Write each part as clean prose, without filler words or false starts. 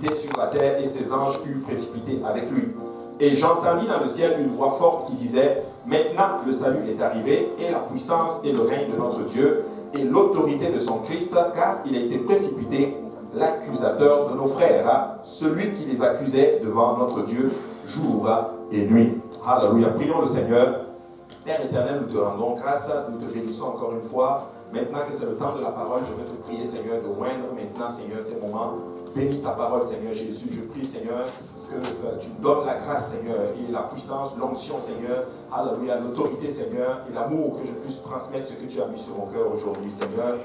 sur la terre et ses anges furent précipités avec lui. Et j'entendis dans le ciel une voix forte qui disait: Maintenant le salut est arrivé, et la puissance et le règne de notre Dieu, et l'autorité de son Christ, car il a été précipité, l'accusateur de nos frères, celui qui les accusait devant notre Dieu jour et nuit. Alléluia. Prions le Seigneur. Père éternel, nous te rendons grâce, nous te bénissons encore une fois. Maintenant que c'est le temps de la parole, je veux te prier, Seigneur, de moindre maintenant, Seigneur, ces moments. Bénis ta parole, Seigneur Jésus. Je prie, Seigneur, que tu me donnes la grâce, Seigneur, et la puissance, l'onction, Seigneur. Alléluia, l'autorité, Seigneur, et l'amour, que je puisse transmettre ce que tu as mis sur mon cœur aujourd'hui, Seigneur.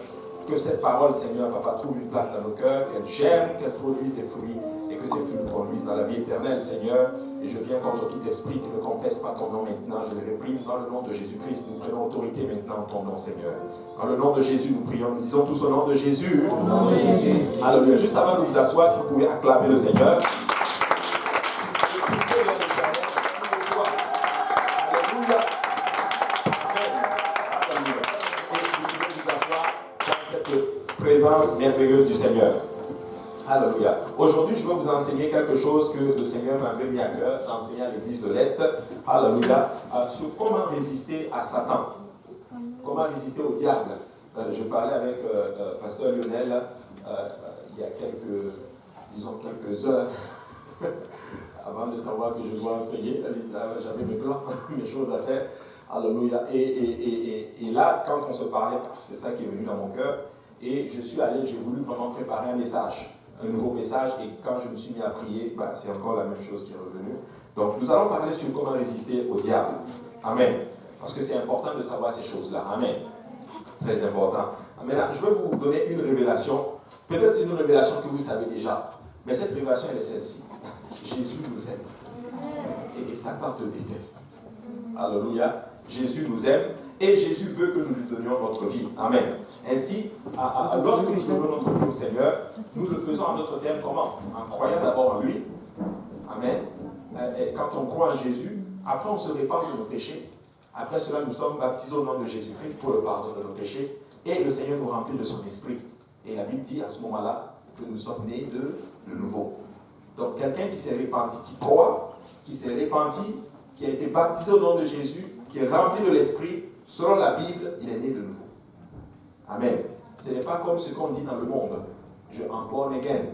Que cette parole, Seigneur, Papa, trouve une place dans nos cœurs, qu'elle germe, qu'elle produise des fruits, et que ces fruits nous conduisent dans la vie éternelle, Seigneur. Et je viens contre tout esprit qui ne confesse pas ton nom maintenant. Je le réprime dans le nom de Jésus-Christ. Nous prenons autorité maintenant en ton nom, Seigneur. Dans le nom de Jésus, nous prions. Nous disons tous au nom de Jésus. Au nom de Jésus. Alléluia. Juste avant de vous asseoir, si vous pouvez acclamer le Seigneur. Présence merveilleuse du Seigneur. Alléluia. Aujourd'hui, je vais vous enseigner quelque chose que le Seigneur m'avait mis à cœur. J'ai enseigné à l'église de l'Est. Alléluia. Sur comment résister à Satan. Comment résister au diable. Je parlais avec Pasteur Lionel il y a quelques heures avant de savoir que je dois enseigner. J'avais mes plans, mes choses à faire. Alléluia. Et là, quand on se parlait, c'est ça qui est venu dans mon cœur. Et je suis allé, j'ai voulu vraiment préparer un message, un nouveau message. Et quand je me suis mis à prier, c'est encore la même chose qui est revenue. Donc nous allons parler sur comment résister au diable. Amen. Parce que c'est important de savoir ces choses-là. Amen. Très important. Maintenant, je vais vous donner une révélation. Peut-être c'est une révélation que vous savez déjà. Mais cette révélation, elle est celle-ci. Jésus nous aime. Et Satan te déteste. Alléluia. Jésus nous aime. Et Jésus veut que nous lui donnions notre vie. Amen. Ainsi, lorsque nous donnons notre vie au Seigneur, nous le faisons en notre terme comment? En croyant d'abord en lui. Amen. Et quand on croit en Jésus, après on se répand de nos péchés. Après cela, nous sommes baptisés au nom de Jésus-Christ pour le pardon de nos péchés. Et le Seigneur nous remplit de son esprit. Et la Bible dit à ce moment-là que nous sommes nés de nouveau. Donc quelqu'un qui s'est repenti, qui croit, qui s'est repenti, qui a été baptisé au nom de Jésus, qui est rempli de l'esprit, selon la Bible, il est né de nouveau. Amen. Ce n'est pas comme ce qu'on dit dans le monde. Je en born again.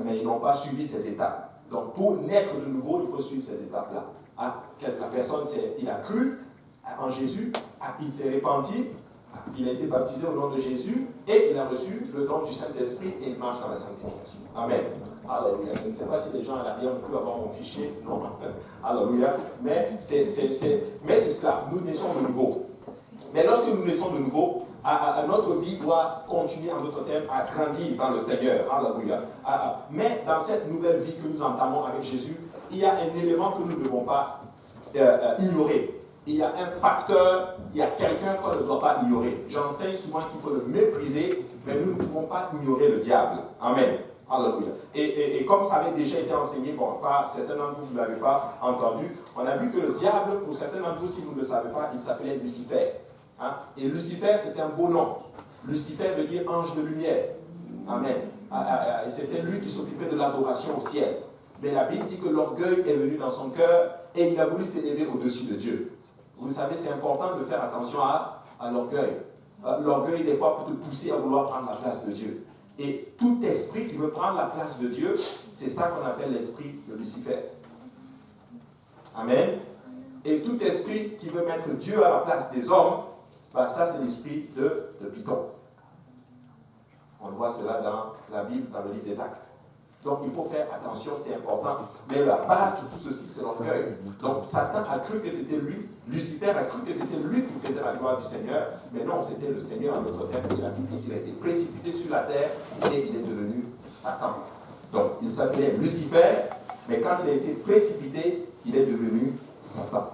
Mais ils n'ont pas suivi ces étapes. Donc pour naître de nouveau, il faut suivre ces étapes-là. La personne, il a cru en Jésus, il s'est repenti, il a été baptisé au nom de Jésus et il a reçu le don du Saint-Esprit et il marche dans la sanctification. Amen. Alléluia. Je ne sais pas si les gens à l'arrière peuvent avoir mon fichier. Non. Alléluia. Mais c'est cela. Nous naissons de nouveau. Mais lorsque nous naissons de nouveau, notre vie doit continuer en d'autres termes à grandir dans le Seigneur. Alléluia. Mais dans cette nouvelle vie que nous entamons avec Jésus, il y a un élément que nous ne devons pas ignorer. Il y a un facteur, il y a quelqu'un qu'on ne doit pas ignorer. J'enseigne souvent qu'il faut le mépriser, mais nous ne pouvons pas ignorer le diable. Amen. Alléluia. Et comme ça avait déjà été enseigné, certains d'entre vous ne l'avez pas entendu, on a vu que le diable, pour certains d'entre vous, si vous ne le savez pas, il s'appelait Lucifer. Et Lucifer, c'était un beau nom. Lucifer veut dire ange de lumière. Amen. Et c'était lui qui s'occupait de l'adoration au ciel. Mais la Bible dit que l'orgueil est venu dans son cœur et il a voulu s'élever au-dessus de Dieu. Vous savez, c'est important de faire attention à l'orgueil. L'orgueil, des fois, peut te pousser à vouloir prendre la place de Dieu. Et tout esprit qui veut prendre la place de Dieu, c'est ça qu'on appelle l'esprit de Lucifer. Amen. Et tout esprit qui veut mettre Dieu à la place des hommes, ça c'est l'esprit de Python. On voit cela dans la Bible, dans le livre des Actes. Donc il faut faire attention, c'est important. Mais la base de tout ceci, c'est l'orgueil. Donc Satan a cru que c'était lui, Lucifer a cru que c'était lui qui faisait la gloire du Seigneur, mais non, c'était le Seigneur en notre terme. Et la Bible dit qu'il a été précipité sur la terre et il est devenu Satan. Donc il s'appelait Lucifer, mais quand il a été précipité, il est devenu Satan.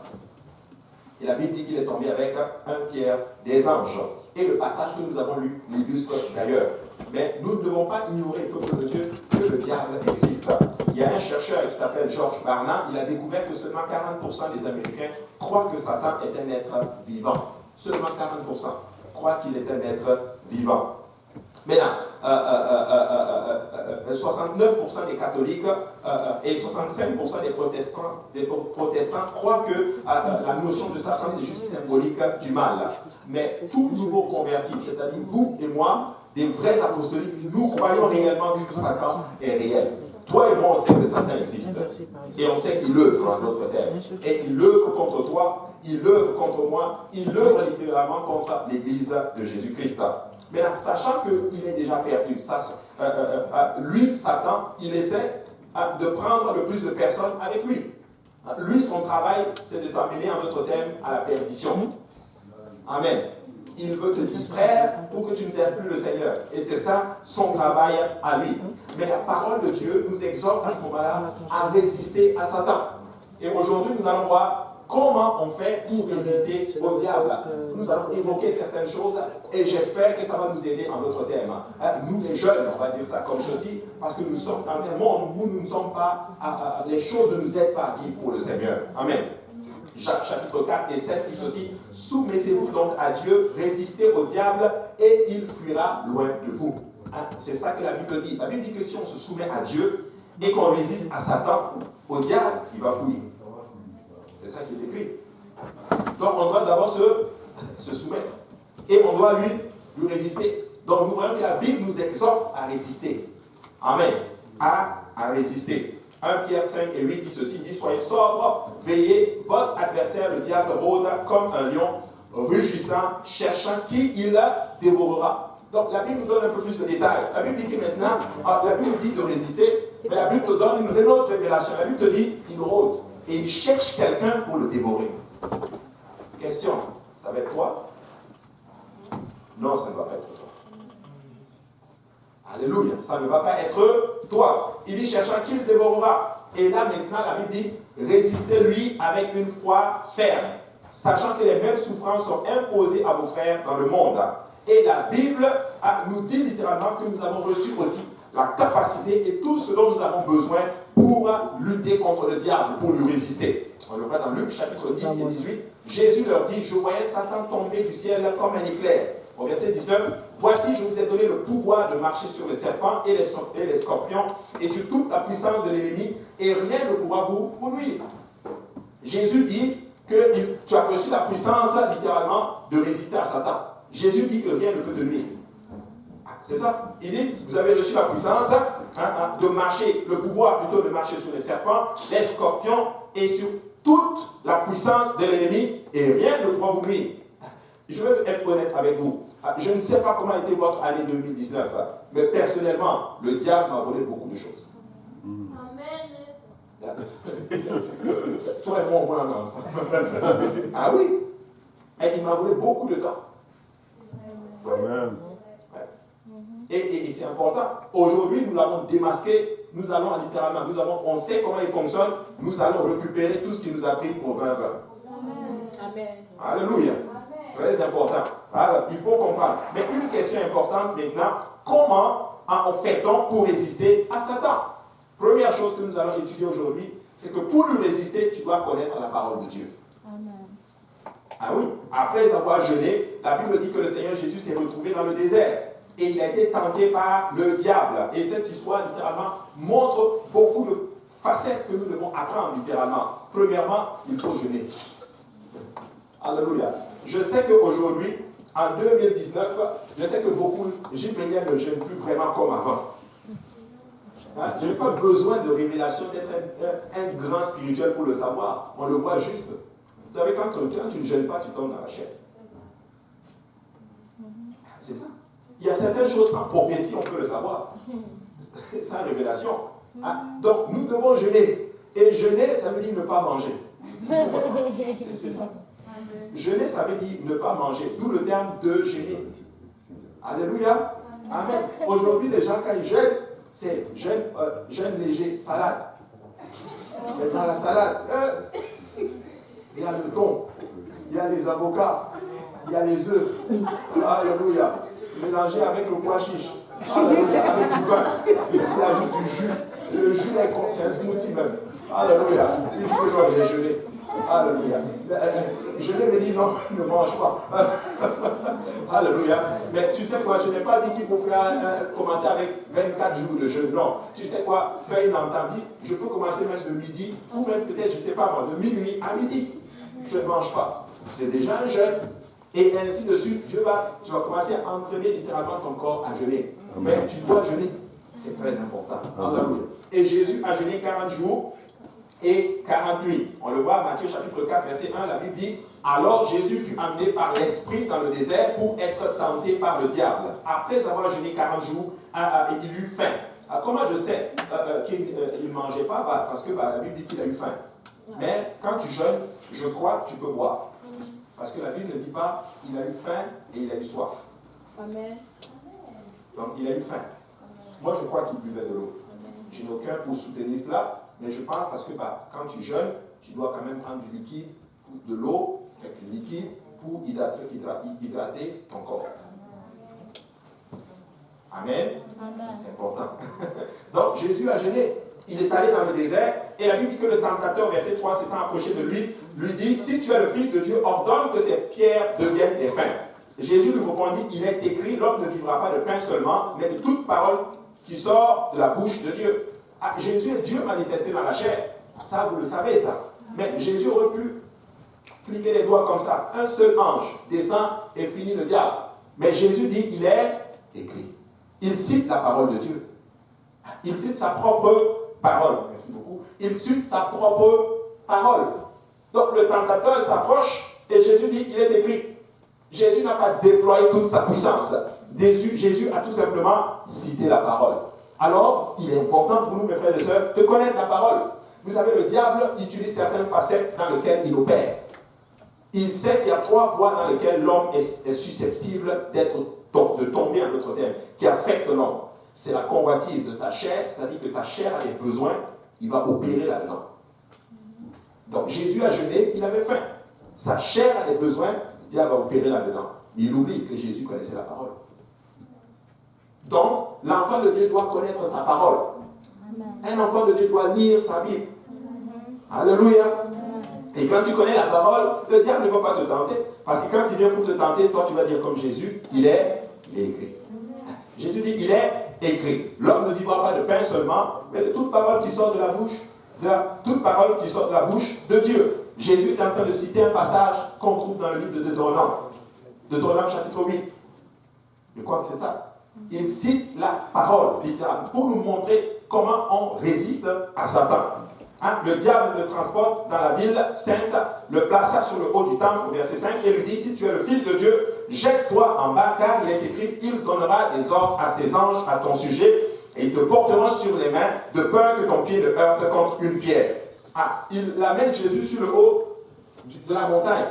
Et la Bible dit qu'il est tombé avec un tiers des anges. Et le passage que nous avons lu l'illustre d'ailleurs. Mais nous ne devons pas ignorer, peuple de Dieu, que le diable existe. Il y a un chercheur qui s'appelle George Barna, il a découvert que seulement 40% des Américains croient que Satan est un être vivant. Seulement 40% croient qu'il est un être vivant. Maintenant, 69% des catholiques et 65% des protestants croient que la notion de Satan, c'est juste symbolique du mal. Mais tout nouveau converti, c'est-à-dire vous et moi, des vrais apostoliques, nous croyons réellement que Satan est réel. Toi et moi, on sait que Satan existe. Et on sait qu'il œuvre en notre terre. Et il œuvre contre toi, il œuvre contre moi, il œuvre littéralement contre l'Église de Jésus-Christ. Mais là, sachant qu'il est déjà perdu, lui, Satan, il essaie de prendre le plus de personnes avec lui. Lui, son travail, c'est de t'amener en notre terme à la perdition. Amen. Il veut te distraire pour que tu ne serves plus le Seigneur. Et c'est ça son travail à lui. Mais la parole de Dieu nous exhorte à ce moment-là à résister à Satan. Et aujourd'hui, nous allons voir comment on fait pour résister au diable. Nous allons évoquer certaines choses et j'espère que ça va nous aider en notre thème. Nous les jeunes, on va dire ça comme ceci, parce que nous sommes dans un monde où nous ne sommes pas, les choses ne nous aident pas à vivre pour le Seigneur. Amen. Jacques chapitre 4 et 7 dit ceci: soumettez-vous donc à Dieu, résistez au diable et il fuira loin de vous. C'est ça que la Bible dit. La Bible dit que si on se soumet à Dieu et qu'on résiste à Satan, au diable, il va fuir. C'est ça qui est écrit. Donc on doit d'abord se soumettre et on doit lui résister. Donc nous voyons que la Bible nous exhorte à résister. Amen. À résister. 1 Pierre 5 et 8 dit ceci, dit: soyez sobres, veillez, votre adversaire le diable rôde comme un lion rugissant, cherchant qui il dévorera. Donc la Bible nous donne un peu plus de détails. La Bible dit que maintenant, la Bible dit de résister, mais la Bible te donne une autre révélation. La Bible te dit, il rôde et il cherche quelqu'un pour le dévorer. Question, ça va être toi? Non, ça ne va pas être toi. Alléluia, ça ne va pas être toi. Il dit cherchant qui le dévorera. Et là maintenant, la Bible dit, résistez-lui avec une foi ferme, sachant que les mêmes souffrances sont imposées à vos frères dans le monde. Et la Bible nous dit littéralement que nous avons reçu aussi la capacité et tout ce dont nous avons besoin pour lutter contre le diable, pour lui résister. On le voit dans Luc chapitre 10 et 18. Jésus leur dit: je voyais Satan tomber du ciel comme un éclair. Au verset 19, voici, je vous ai donné le pouvoir de marcher sur les serpents et les scorpions et sur toute la puissance de l'ennemi, et rien ne pourra vous nuire. Jésus dit que tu as reçu la puissance, littéralement, de résister à Satan. Jésus dit que rien ne peut te nuire. C'est ça. Il dit, vous avez reçu la puissance de marcher, le pouvoir plutôt de marcher sur les serpents, les scorpions et sur toute la puissance de l'ennemi, et rien ne pourra vous nuire. Je vais être honnête avec vous. Je ne sais pas comment a été votre année 2019, mais personnellement, le diable m'a volé beaucoup de choses. Amen. Toi et moi, on est ensemble. Ah oui. Et il m'a volé beaucoup de temps. Amen. Et c'est important. Aujourd'hui, nous l'avons démasqué. Nous allons littéralement, on sait comment il fonctionne. Nous allons récupérer tout ce qui nous a pris pour 20 heures. Amen. Alléluia. Très important. Alors, il faut comprendre. Mais une question importante maintenant, comment fait-on pour résister à Satan? Première chose que nous allons étudier aujourd'hui, c'est que pour lui résister, tu dois connaître la parole de Dieu. Amen. Ah oui, après avoir jeûné, la Bible dit que le Seigneur Jésus s'est retrouvé dans le désert. Et il a été tenté par le diable. Et cette histoire, littéralement, montre beaucoup de facettes que nous devons apprendre, littéralement. Premièrement, il faut jeûner. Alléluia. Je sais qu'aujourd'hui, en 2019, je sais que beaucoup Gilles-Méniel ne jeûnent plus vraiment comme avant. Je n'ai pas besoin de révélation d'être un grand spirituel pour le savoir. On le voit juste. Vous savez, quand tu ne jeûnes pas, tu tombes dans la chair. C'est ça. Il y a certaines choses en prophétie, on peut le savoir. C'est une révélation. Donc, nous devons jeûner. Et jeûner, ça veut dire ne pas manger. C'est ça. Jeûner, ça veut dire ne pas manger. D'où le terme de jeûner. Alléluia. Amen. Aujourd'hui, les gens, quand ils jeûnent, c'est jeûne léger, salade. Mais dans la salade, il y a le thon, il y a les avocats, il y a les œufs. Alléluia. Mélangé avec le pois chiche. Alléluia. Avec du pain. Il ajoute du jus. Le jus, c'est un smoothie même. Alléluia. Il dit que non, j'ai jeûné. Alléluia. Je lui ai dit non, ne mange pas. Alléluia. Mais tu sais quoi, je n'ai pas dit qu'il faut commencer avec 24 jours de jeûne. Non. Tu sais quoi, faire une entente. Je peux commencer même de midi, ou même peut-être, je ne sais pas moi, de minuit à midi. Je ne mange pas. C'est déjà un jeûne. Et ainsi de suite, tu vas commencer à entraîner littéralement ton corps à jeûner. Mais tu dois jeûner. C'est très important. Alléluia. Et Jésus a jeûné 40 jours et 40 nuits. On le voit, Matthieu chapitre 4, verset 1, la Bible dit « Alors Jésus fut amené par l'Esprit dans le désert pour être tenté par le diable. Après avoir jeûné 40 jours, il eut faim. » Comment je sais qu'il ne mangeait pas? Parce que la Bible dit qu'il a eu faim. Mais quand tu jeûnes, je crois que tu peux boire. Parce que la Bible ne dit pas il a eu faim et il a eu soif. Amen. Donc il a eu faim. Moi je crois qu'il buvait de l'eau. Je n'ai aucun pour soutenir cela, mais je pense parce que quand tu jeûnes, tu dois quand même prendre du liquide, de l'eau, quelques liquides pour hydrater ton corps. Amen. Amen. C'est important. Donc Jésus a jeûné. Il est allé dans le désert et la Bible dit que le tentateur, verset 3, s'étant approché de lui, lui dit, si tu es le Fils de Dieu, ordonne que ces pierres deviennent des pains. Jésus lui répondit, il est écrit, l'homme ne vivra pas de pain seulement, mais de toute parole qui sort de la bouche de Dieu. Jésus est Dieu manifesté dans la chair. Ça, vous le savez, ça. Mais Jésus aurait pu cliquer les doigts comme ça. Un seul ange descend et finit le diable. Mais Jésus dit, il est écrit. Il cite la parole de Dieu. Il cite sa propre parole. Merci beaucoup. Il cite sa propre parole. Donc le tentateur s'approche et Jésus dit, il est écrit. Jésus n'a pas déployé toute sa puissance. Jésus a tout simplement cité la parole. Alors, il est important pour nous, mes frères et sœurs, de connaître la parole. Vous savez, le diable utilise certaines facettes dans lesquelles il opère. Il sait qu'il y a 3 voies dans lesquelles l'homme est susceptible de tomber, en d'autres termes, qui affectent l'homme. C'est la convoitise de sa chair, c'est-à-dire que ta chair a des besoins, il va opérer là-dedans. Donc Jésus a jeûné, il avait faim. Sa chair a des besoins, le diable va opérer là-dedans. Mais il oublie que Jésus connaissait la parole. Donc, l'enfant de Dieu doit connaître sa parole. Un enfant de Dieu doit lire sa Bible. Alléluia. Et quand tu connais la parole, le diable ne va pas te tenter. Parce que quand il vient pour te tenter, toi tu vas dire comme Jésus, il est écrit. Jésus dit, il est écrit. L'homme ne vivra pas de pain seulement, mais de toute parole qui sort de la bouche, toute parole qui sort de la bouche de Dieu. Jésus est en train de citer un passage qu'on trouve dans le livre de Deutéronome. Deutéronome chapitre 8. Je crois que c'est ça. Il cite la parole, littéralement, pour nous montrer comment on résiste à Satan. Le diable le transporte dans la ville sainte, le plaça sur le haut du temple, au verset 5, et lui dit, si tu es le Fils de Dieu, jette-toi en bas, car il est écrit, il donnera des ordres à ses anges à ton sujet, et ils te porteront sur les mains, de peur que ton pied ne heurte contre une pierre. Il amène Jésus sur le haut de la montagne.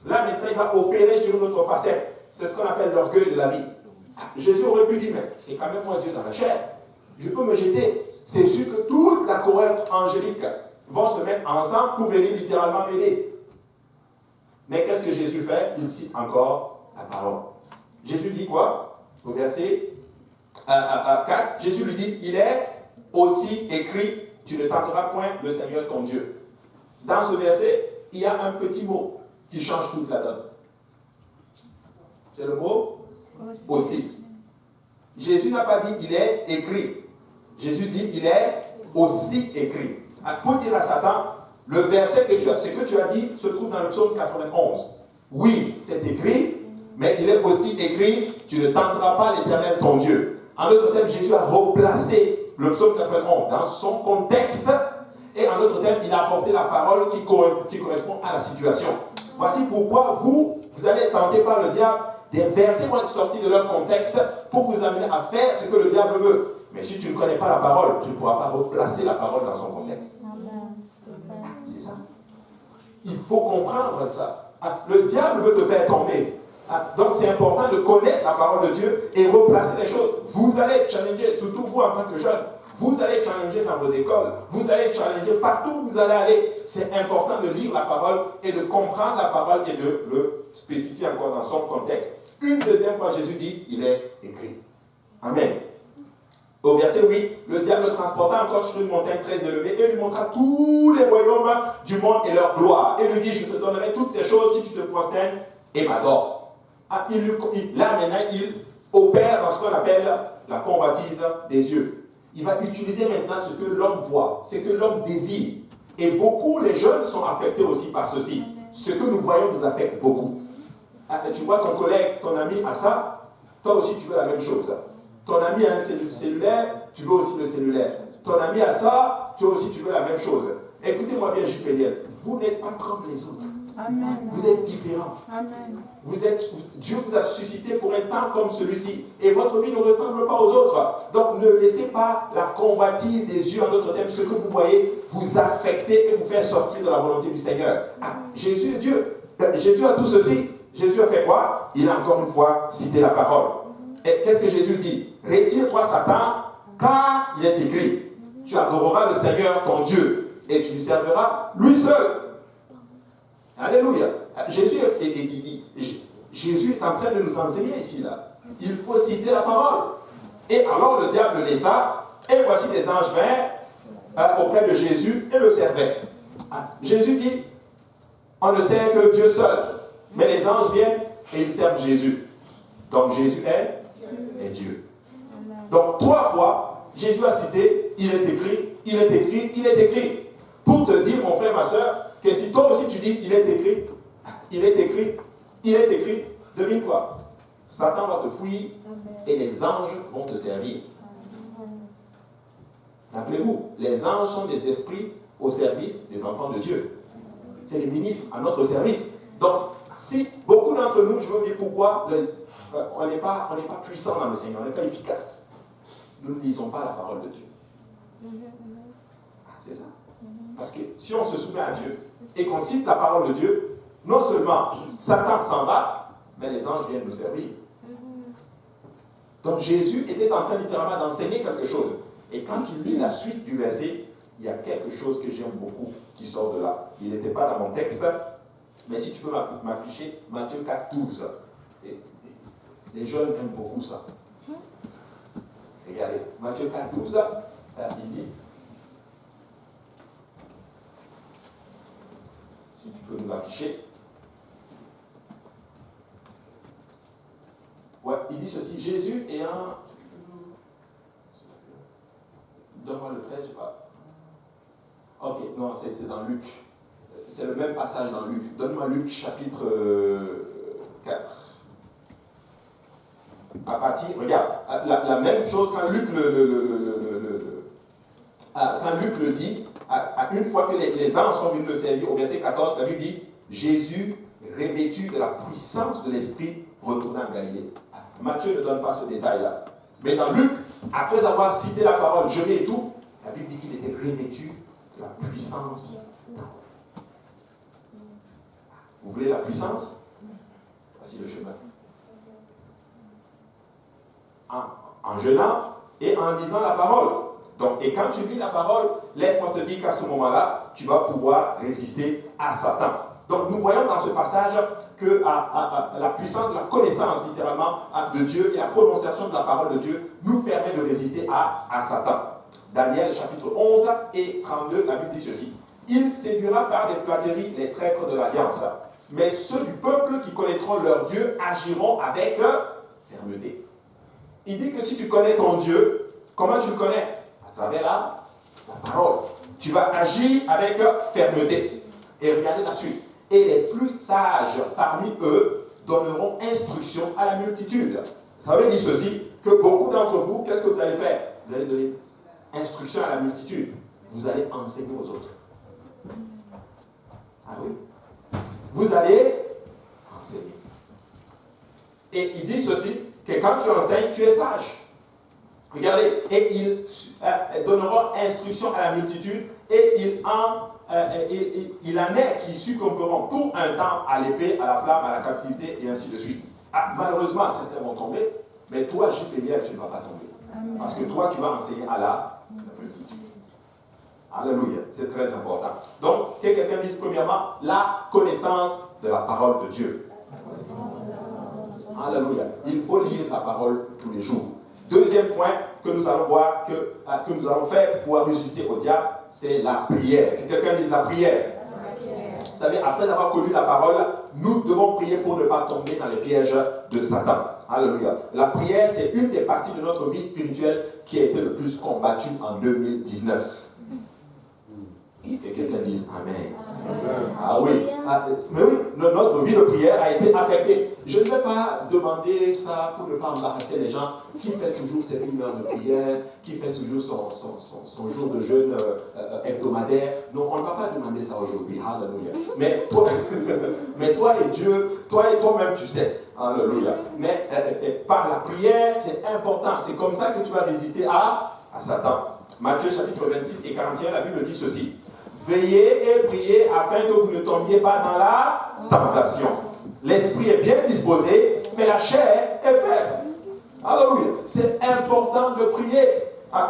Là, maintenant, il va opérer sur une autre facette. C'est ce qu'on appelle l'orgueil de la vie. Jésus aurait pu dire, mais c'est quand même moi Dieu dans la chair. Je peux me jeter. C'est sûr que toute la chorale angélique vont se mettre ensemble pour venir littéralement m'aider. Mais qu'est-ce que Jésus fait? Il cite encore la parole. Jésus dit quoi? Au verset 4, Jésus lui dit, il est aussi écrit, tu ne tenteras point le Seigneur ton Dieu. Dans ce verset, il y a un petit mot qui change toute la donne. C'est le mot aussi. Jésus n'a pas dit il est écrit. Jésus dit il est aussi écrit. Pour dire à Satan, le verset ce que tu as dit se trouve dans le psaume 91. Oui, c'est écrit, mais il est aussi écrit, tu ne tenteras pas l'Éternel ton Dieu. En d'autres termes, Jésus a replacé le psaume 91 dans son contexte, et en d'autres termes, il a apporté la parole qui correspond à la situation. Voici pourquoi vous allez être tentés par le diable. Des versets vont être sortis de leur contexte pour vous amener à faire ce que le diable veut. Mais si tu ne connais pas la parole, tu ne pourras pas replacer la parole dans son contexte. C'est ça. Il faut comprendre ça. Le diable veut te faire tomber. Donc c'est important de connaître la parole de Dieu et replacer les choses. Vous allez être challengé, surtout vous en tant que jeune. Vous allez être challengé dans vos écoles. Vous allez être challengé partout où vous allez aller. C'est important de lire la parole et de comprendre la parole et de le spécifier encore dans son contexte. Une deuxième fois, Jésus dit, il est écrit. Amen. Au verset 8, le diable le transporta encore sur une montagne très élevée et lui montra tous les royaumes du monde et leur gloire. Et lui dit, je te donnerai toutes ces choses si tu te prosternes et m'adores. Là maintenant, il opère dans ce qu'on appelle la convoitise des yeux. Il va utiliser maintenant ce que l'homme voit, ce que l'homme désire. Et beaucoup, les jeunes sont affectés aussi par ceci. Ce que nous voyons nous affecte beaucoup. Tu vois ton collègue, ton ami a ça, toi aussi tu veux la même chose. Ton ami a un cellulaire, tu veux aussi le cellulaire. Ton ami a ça, toi aussi tu veux la même chose. Écoutez-moi bien, JPDL, vous n'êtes pas comme les autres. Amen. Vous êtes différents. Amen. Dieu vous a suscité pour un temps comme celui-ci. Et votre vie ne ressemble pas aux autres. Donc ne laissez pas la convoitise des yeux, en d'autres termes, ce que vous voyez, vous affecter et vous faire sortir de la volonté du Seigneur. Jésus est Dieu. Jésus a tout ceci. Jésus a fait quoi? Il a encore une fois cité la parole. Et qu'est-ce que Jésus dit? Retire-toi Satan, car il est écrit, tu adoreras le Seigneur ton Dieu et tu lui serviras lui seul. Alléluia. Jésus est en train de nous enseigner ici, là. Il faut citer la parole. Et alors le diable laissa, et voici des anges vinrent auprès de Jésus et le servaient. Jésus dit, on ne sert que Dieu seul. Mais les anges viennent et ils servent Jésus. Donc Jésus est Dieu. Donc 3 fois, Jésus a cité, il est écrit, il est écrit, il est écrit. Pour te dire, mon frère, ma soeur, que si toi aussi tu dis, il est écrit, il est écrit, il est écrit, devine quoi? Satan va te fouiller et les anges vont te servir. Rappelez-vous, les anges sont des esprits au service des enfants de Dieu. C'est les ministres à notre service. Donc, si beaucoup d'entre nous, je veux dire pourquoi, on n'est pas puissant dans le Seigneur, on n'est pas efficace. Nous ne lisons pas la parole de Dieu. C'est ça. Parce que si on se soumet à Dieu et qu'on cite la parole de Dieu, non seulement Satan s'en va, mais les anges viennent nous servir. Donc Jésus était en train littéralement d'enseigner quelque chose. Et quand tu lis la suite du verset, il y a quelque chose que j'aime beaucoup qui sort de là. Il n'était pas dans mon texte, mais si tu peux m'afficher Matthieu 4, 12. Les jeunes aiment beaucoup ça. Regardez, Matthieu 4, 12, il dit, si tu peux nous l'afficher. Ouais, il dit ceci, Jésus ayant... Donne-moi le 13, je sais pas. Ok, non, c'est dans Luc. C'est le même passage dans Luc. Donne-moi Luc chapitre 4. À partir, regarde, la même chose quand Luc le dit, une fois que les anges sont venus le servir, au verset 14, la Bible dit, Jésus, revêtu de la puissance de l'Esprit, retourna en Galilée. Matthieu ne donne pas ce détail-là. Mais dans Luc, après avoir cité la parole, jeûné et tout, la Bible dit qu'il était revêtu de la puissance. Vous voulez la puissance? Voici le chemin. En jeûnant et en lisant la parole. Donc, et quand tu lis la parole, laisse-moi te dire qu'à ce moment-là, tu vas pouvoir résister à Satan. Donc, nous voyons dans ce passage que la puissance de la connaissance, littéralement, de Dieu et la prononciation de la parole de Dieu nous permet de résister à Satan. Daniel, chapitre 11 et 32, la Bible dit ceci. Il séduira par des flatteries les traîtres de l'alliance, mais ceux du peuple qui connaîtront leur Dieu agiront avec fermeté. Il dit que si tu connais ton Dieu, comment tu le connais? À travers la parole. Tu vas agir avec fermeté. Et regardez la suite. Et les plus sages parmi eux donneront instruction à la multitude. Ça veut dire ceci, que beaucoup d'entre vous, qu'est-ce que vous allez faire? Vous allez donner instruction à la multitude. Vous allez enseigner aux autres. Ah oui? Vous allez enseigner. Et il dit ceci, que quand tu enseignes, tu es sage. Regardez, et ils donneront instruction à la multitude, et il en est qui succomberont pour un temps à l'épée, à la flamme, à la captivité, et ainsi de suite. Malheureusement, certains vont tomber, mais toi, JPBL, tu ne vas pas tomber. Amen. Parce que toi, tu vas enseigner à la multitude. Alléluia, c'est très important. Donc, que quelqu'un dise premièrement, la connaissance de la parole de Dieu. Alléluia. Il faut lire la parole tous les jours. Deuxième point, que nous allons voir, que nous allons faire pour pouvoir résister au diable, c'est la prière. Que quelqu'un dise la prière. Vous savez, après avoir connu la parole, nous devons prier pour ne pas tomber dans les pièges de Satan. Alléluia. La prière, c'est une des parties de notre vie spirituelle qui a été le plus combattue en 2019. Que quelqu'un dise Amen. Ah oui. Mais oui, notre vie de prière a été affectée. Je ne vais pas demander ça pour ne pas embarrasser les gens. Qui fait toujours ses 1 heure de prière, qui fait toujours son jour de jeûne hebdomadaire. Non, on ne va pas demander ça aujourd'hui. Alléluia. Mais toi et Dieu, toi et toi-même, tu sais. Alléluia. Mais par la prière, c'est important. C'est comme ça que tu vas résister à Satan. Matthieu chapitre 26 et 41, la Bible dit ceci. Veillez et priez afin que vous ne tombiez pas dans la tentation. L'esprit est bien disposé, mais la chair est faible. Alléluia. C'est important de prier.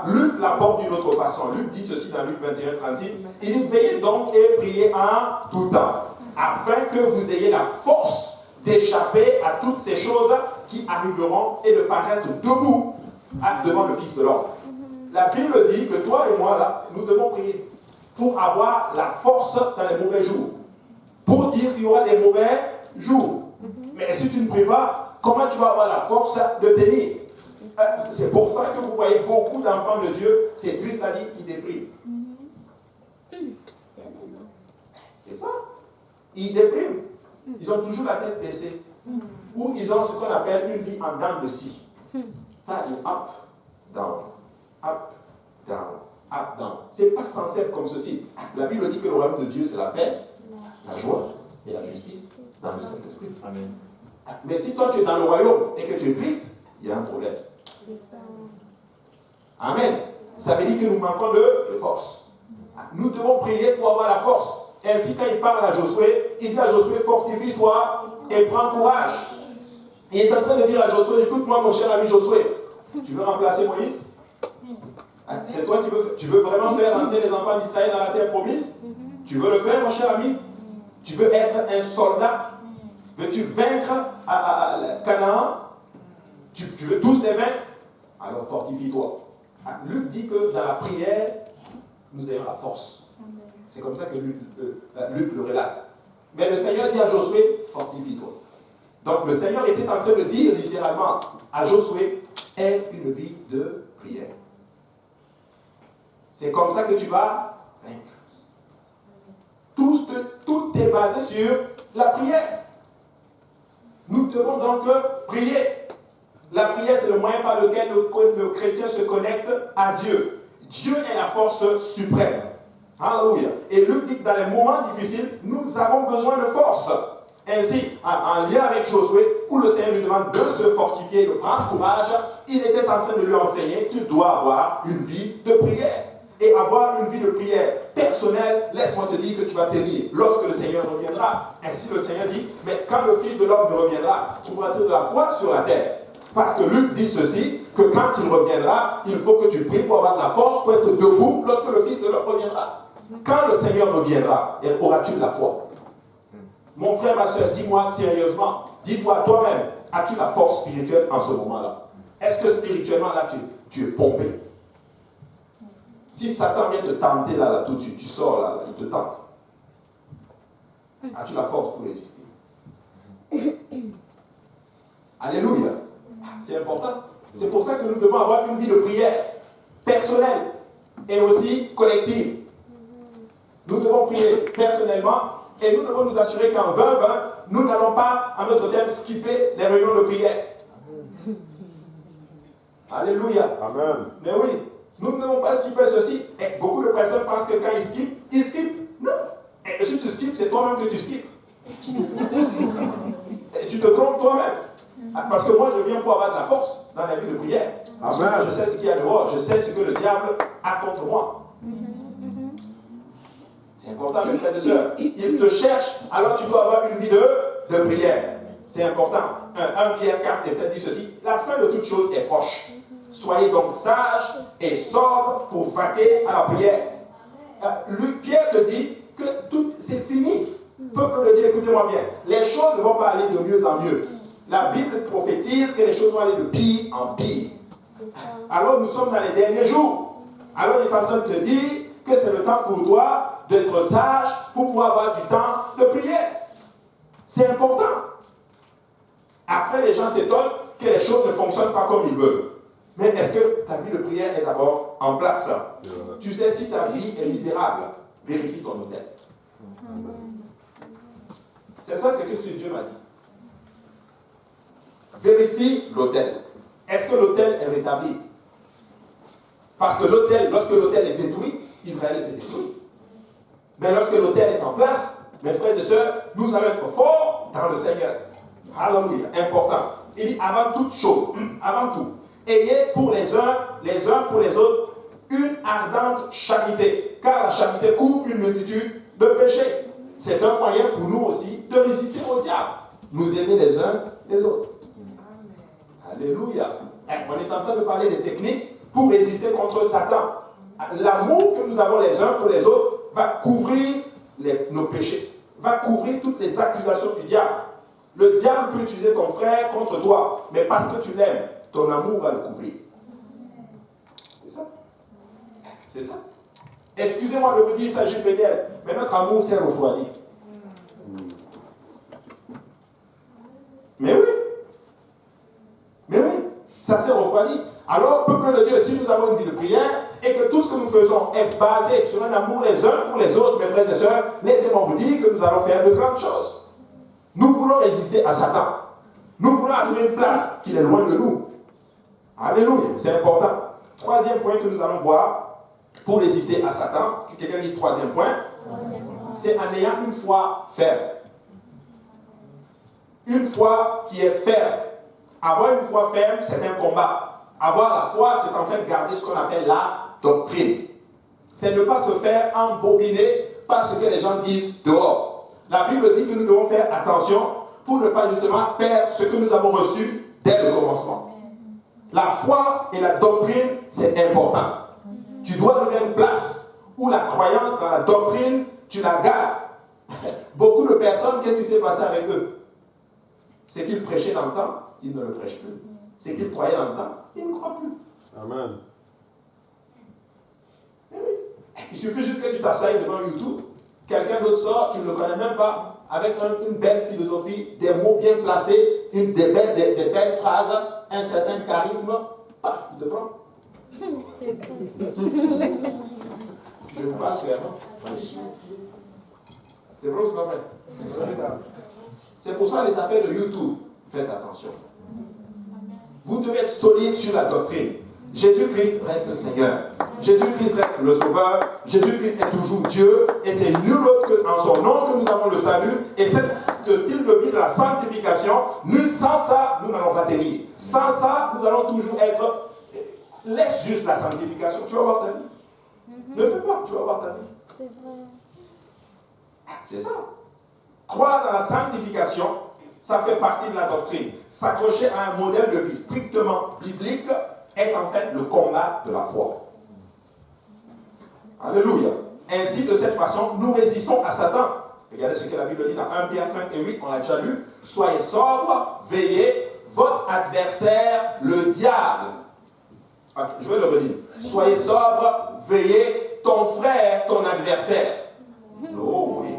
Luc l'apporte d'une autre façon. Luc dit ceci dans Luc 21, 36. Il dit, veillez donc et priez en tout temps, afin que vous ayez la force d'échapper à toutes ces choses qui arriveront et de paraître debout devant le Fils de l'homme. La Bible dit que toi et moi, là, nous devons prier pour avoir la force dans les mauvais jours. Pour dire qu'il y aura des mauvais jours. Mais si tu ne pries pas, comment tu vas avoir la force de tenir? C'est pour ça que vous voyez beaucoup d'enfants de Dieu, c'est Christ a dit, qui dépriment. C'est ça. Ils dépriment. Ils ont toujours la tête baissée. Ou ils ont ce qu'on appelle une vie en dents de scie. Ça, il up, down, up, down. Up, down. C'est pas censé être comme ceci. La Bible dit que le royaume de Dieu, c'est la paix, la joie et la justice dans le Saint-Esprit. Amen. Mais si toi tu es dans le royaume et que tu es triste, il y a un problème. Amen. Ça veut dire que nous manquons de force. Nous devons prier pour avoir la force. Ainsi, quand il parle à Josué, il dit à Josué, fortifie-toi et prends courage. Il est en train de dire à Josué, écoute-moi mon cher ami Josué, tu veux remplacer Moïse? C'est toi qui veux vraiment faire entrer les enfants d'Israël dans la terre promise? Tu veux le faire, mon cher ami? Tu veux être un soldat? Veux-tu vaincre à Canaan? Tu veux tous les vaincre? Alors fortifie-toi. Luc dit que dans la prière, nous ayons la force. C'est comme ça que Luc le relate. Mais le Seigneur dit à Josué, fortifie-toi. Donc le Seigneur était en train de dire littéralement à Josué, aie une vie de prière. C'est comme ça que tu vas vaincre. Tout est basé sur la prière. Nous devons donc prier. La prière, c'est le moyen par lequel le chrétien se connecte à Dieu. Dieu est la force suprême. Alléluia. Et Luc dit que dans les moments difficiles, nous avons besoin de force. Ainsi, en lien avec Josué, où le Seigneur lui demande de se fortifier, de prendre courage, il était en train de lui enseigner qu'il doit avoir une vie de prière. Et avoir une vie de prière personnelle, laisse-moi te dire que tu vas tenir lorsque le Seigneur reviendra. Ainsi le Seigneur dit, mais quand le Fils de l'homme reviendra, trouvera-t-il de la foi sur la terre? Parce que Luc dit ceci, que quand il reviendra, il faut que tu pries pour avoir de la force, pour être debout lorsque le Fils de l'homme reviendra. Quand le Seigneur reviendra, auras-tu de la foi? Mon frère, ma soeur, dis-moi sérieusement, dis-toi toi-même, as-tu la force spirituelle en ce moment-là? Est-ce que spirituellement, là, tu es pompé? Si Satan vient te tenter là tout de suite, tu sors là, il te tente. As-tu la force pour résister? Alléluia. C'est important. C'est pour ça que nous devons avoir une vie de prière personnelle et aussi collective. Nous devons prier personnellement et nous devons nous assurer qu'en 2020, nous n'allons pas, en notre terme, skipper les réunions de prière. Alléluia. Amen. Mais oui. Nous ne devons pas skipper ceci. Et beaucoup de personnes pensent que quand ils skippent. Non. Et si tu skippes, c'est toi-même que tu skippes. Et tu te trompes toi-même. Parce que moi, je viens pour avoir de la force dans la vie de prière. Parce que moi, je sais ce qu'il y a dehors. Je sais ce que le diable a contre moi. C'est important, mes frères et sœurs. Il te cherche, alors tu dois avoir une vie de prière. C'est important. 1 Pierre 4 et 7 dit ceci. La fin de toute chose est proche. Soyez donc sages et sobres pour vaquer à la prière. Pierre te dit que tout c'est fini. Peuple de Dieu, écoutez-moi bien. Les choses ne vont pas aller de mieux en mieux. La Bible prophétise que les choses vont aller de pire en pire. Alors nous sommes dans les derniers jours. Alors il est en train de te dire que c'est le temps pour toi d'être sage pour pouvoir avoir du temps de prière. C'est important. Après, les gens s'étonnent que les choses ne fonctionnent pas comme ils veulent. Mais est-ce que ta vie de prière est d'abord en place? Tu sais, si ta vie est misérable, vérifie ton hôtel. C'est ça, c'est ce que Dieu m'a dit. Vérifie l'hôtel. Est-ce que l'hôtel est rétabli? Parce que l'hôtel, lorsque l'hôtel est détruit, Israël était détruit. Mais lorsque l'hôtel est en place, mes frères et sœurs, nous allons être forts dans le Seigneur. Alléluia, important. Il dit avant toute chose, avant tout, ayez pour les uns pour les autres, une ardente charité, car la charité couvre une multitude de péchés. C'est un moyen pour nous aussi de résister au diable. Nous aimer les uns les autres. Alléluia. On est en train de parler des techniques pour résister contre Satan. L'amour que nous avons les uns pour les autres va couvrir nos péchés, va couvrir toutes les accusations du diable. Le diable peut utiliser ton frère contre toi, mais parce que tu l'aimes, ton amour va le couvrir. C'est ça. C'est ça. Excusez-moi de vous dire ça, JPDL, mais notre amour s'est refroidi. Mais oui. Mais oui, ça s'est refroidi. Alors, peuple de Dieu, si nous avons une vie de prière et que tout ce que nous faisons est basé sur un amour les uns pour les autres, mes frères et sœurs, laissez-moi vous dire que nous allons faire de grandes choses. Nous voulons résister à Satan. Nous voulons arriver à une place qu'il est loin de nous. Alléluia, c'est important. Troisième point que nous allons voir pour résister à Satan, que quelqu'un dise troisième point, c'est en ayant une foi ferme. Une foi qui est ferme. Avoir une foi ferme, c'est un combat. Avoir la foi, c'est en fait garder ce qu'on appelle la doctrine. C'est ne pas se faire embobiner par ce que les gens disent dehors. La Bible dit que nous devons faire attention pour ne pas justement perdre ce que nous avons reçu dès le commencement. La foi et la doctrine, c'est important. Tu dois donner une place où la croyance dans la doctrine, tu la gardes. Beaucoup de personnes, qu'est-ce qui s'est passé avec eux? C'est qu'ils prêchaient dans le temps, ils ne le prêchent plus. C'est qu'ils croyaient dans le temps, ils ne croient plus. Amen. Il suffit juste que tu t'assoies devant YouTube, quelqu'un d'autre sort, tu ne le connais même pas, avec une belle philosophie, des mots bien placés, des belles phrases, un certain charisme, paf, il te prend. C'est bon. Je vous parle clairement. C'est vrai ou c'est pas vrai? C'est pour ça les affaires de YouTube, faites attention. Vous devez être solide sur la doctrine. Jésus-Christ reste le Seigneur. Jésus-Christ reste le Sauveur. Jésus-Christ est toujours Dieu. Et c'est nul autre qu'en son nom que nous avons le salut. Et ce style de vie de la sanctification, sans ça, nous n'allons pas tenir. Sans ça, nous allons toujours être... Laisse juste la sanctification. Tu vas voir ta vie. Ne fais pas, tu vas voir ta vie. C'est vrai. C'est ça. Croire dans la sanctification, ça fait partie de la doctrine. S'accrocher à un modèle de vie strictement biblique est en fait le combat de la foi. Alléluia. Ainsi, de cette façon, nous résistons à Satan. Regardez ce que la Bible dit dans 1 Pierre 5 et 8, on l'a déjà lu. Soyez sobres, veillez, votre adversaire, le diable. Okay, je vais le redire. Soyez sobres, veillez, ton frère, ton adversaire. Oh oui.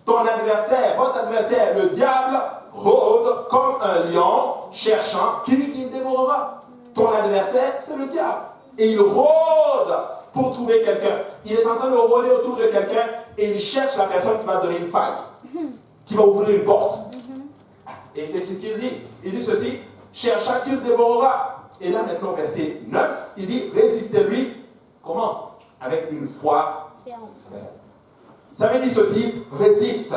Ton adversaire, votre adversaire, le diable, rôde comme un lion cherchant qui il dévorera. Ton adversaire, c'est le diable. Et il rôde pour trouver quelqu'un. Il est en train de rôder autour de quelqu'un et il cherche la personne qui va donner une faille, qui va ouvrir une porte. Et c'est ce qu'il dit. Il dit ceci, cherchant qu'il dévorera. Et là maintenant, verset 9, il dit, résistez-lui. Comment? Avec une foi ferme. Ça veut dire ceci, résiste.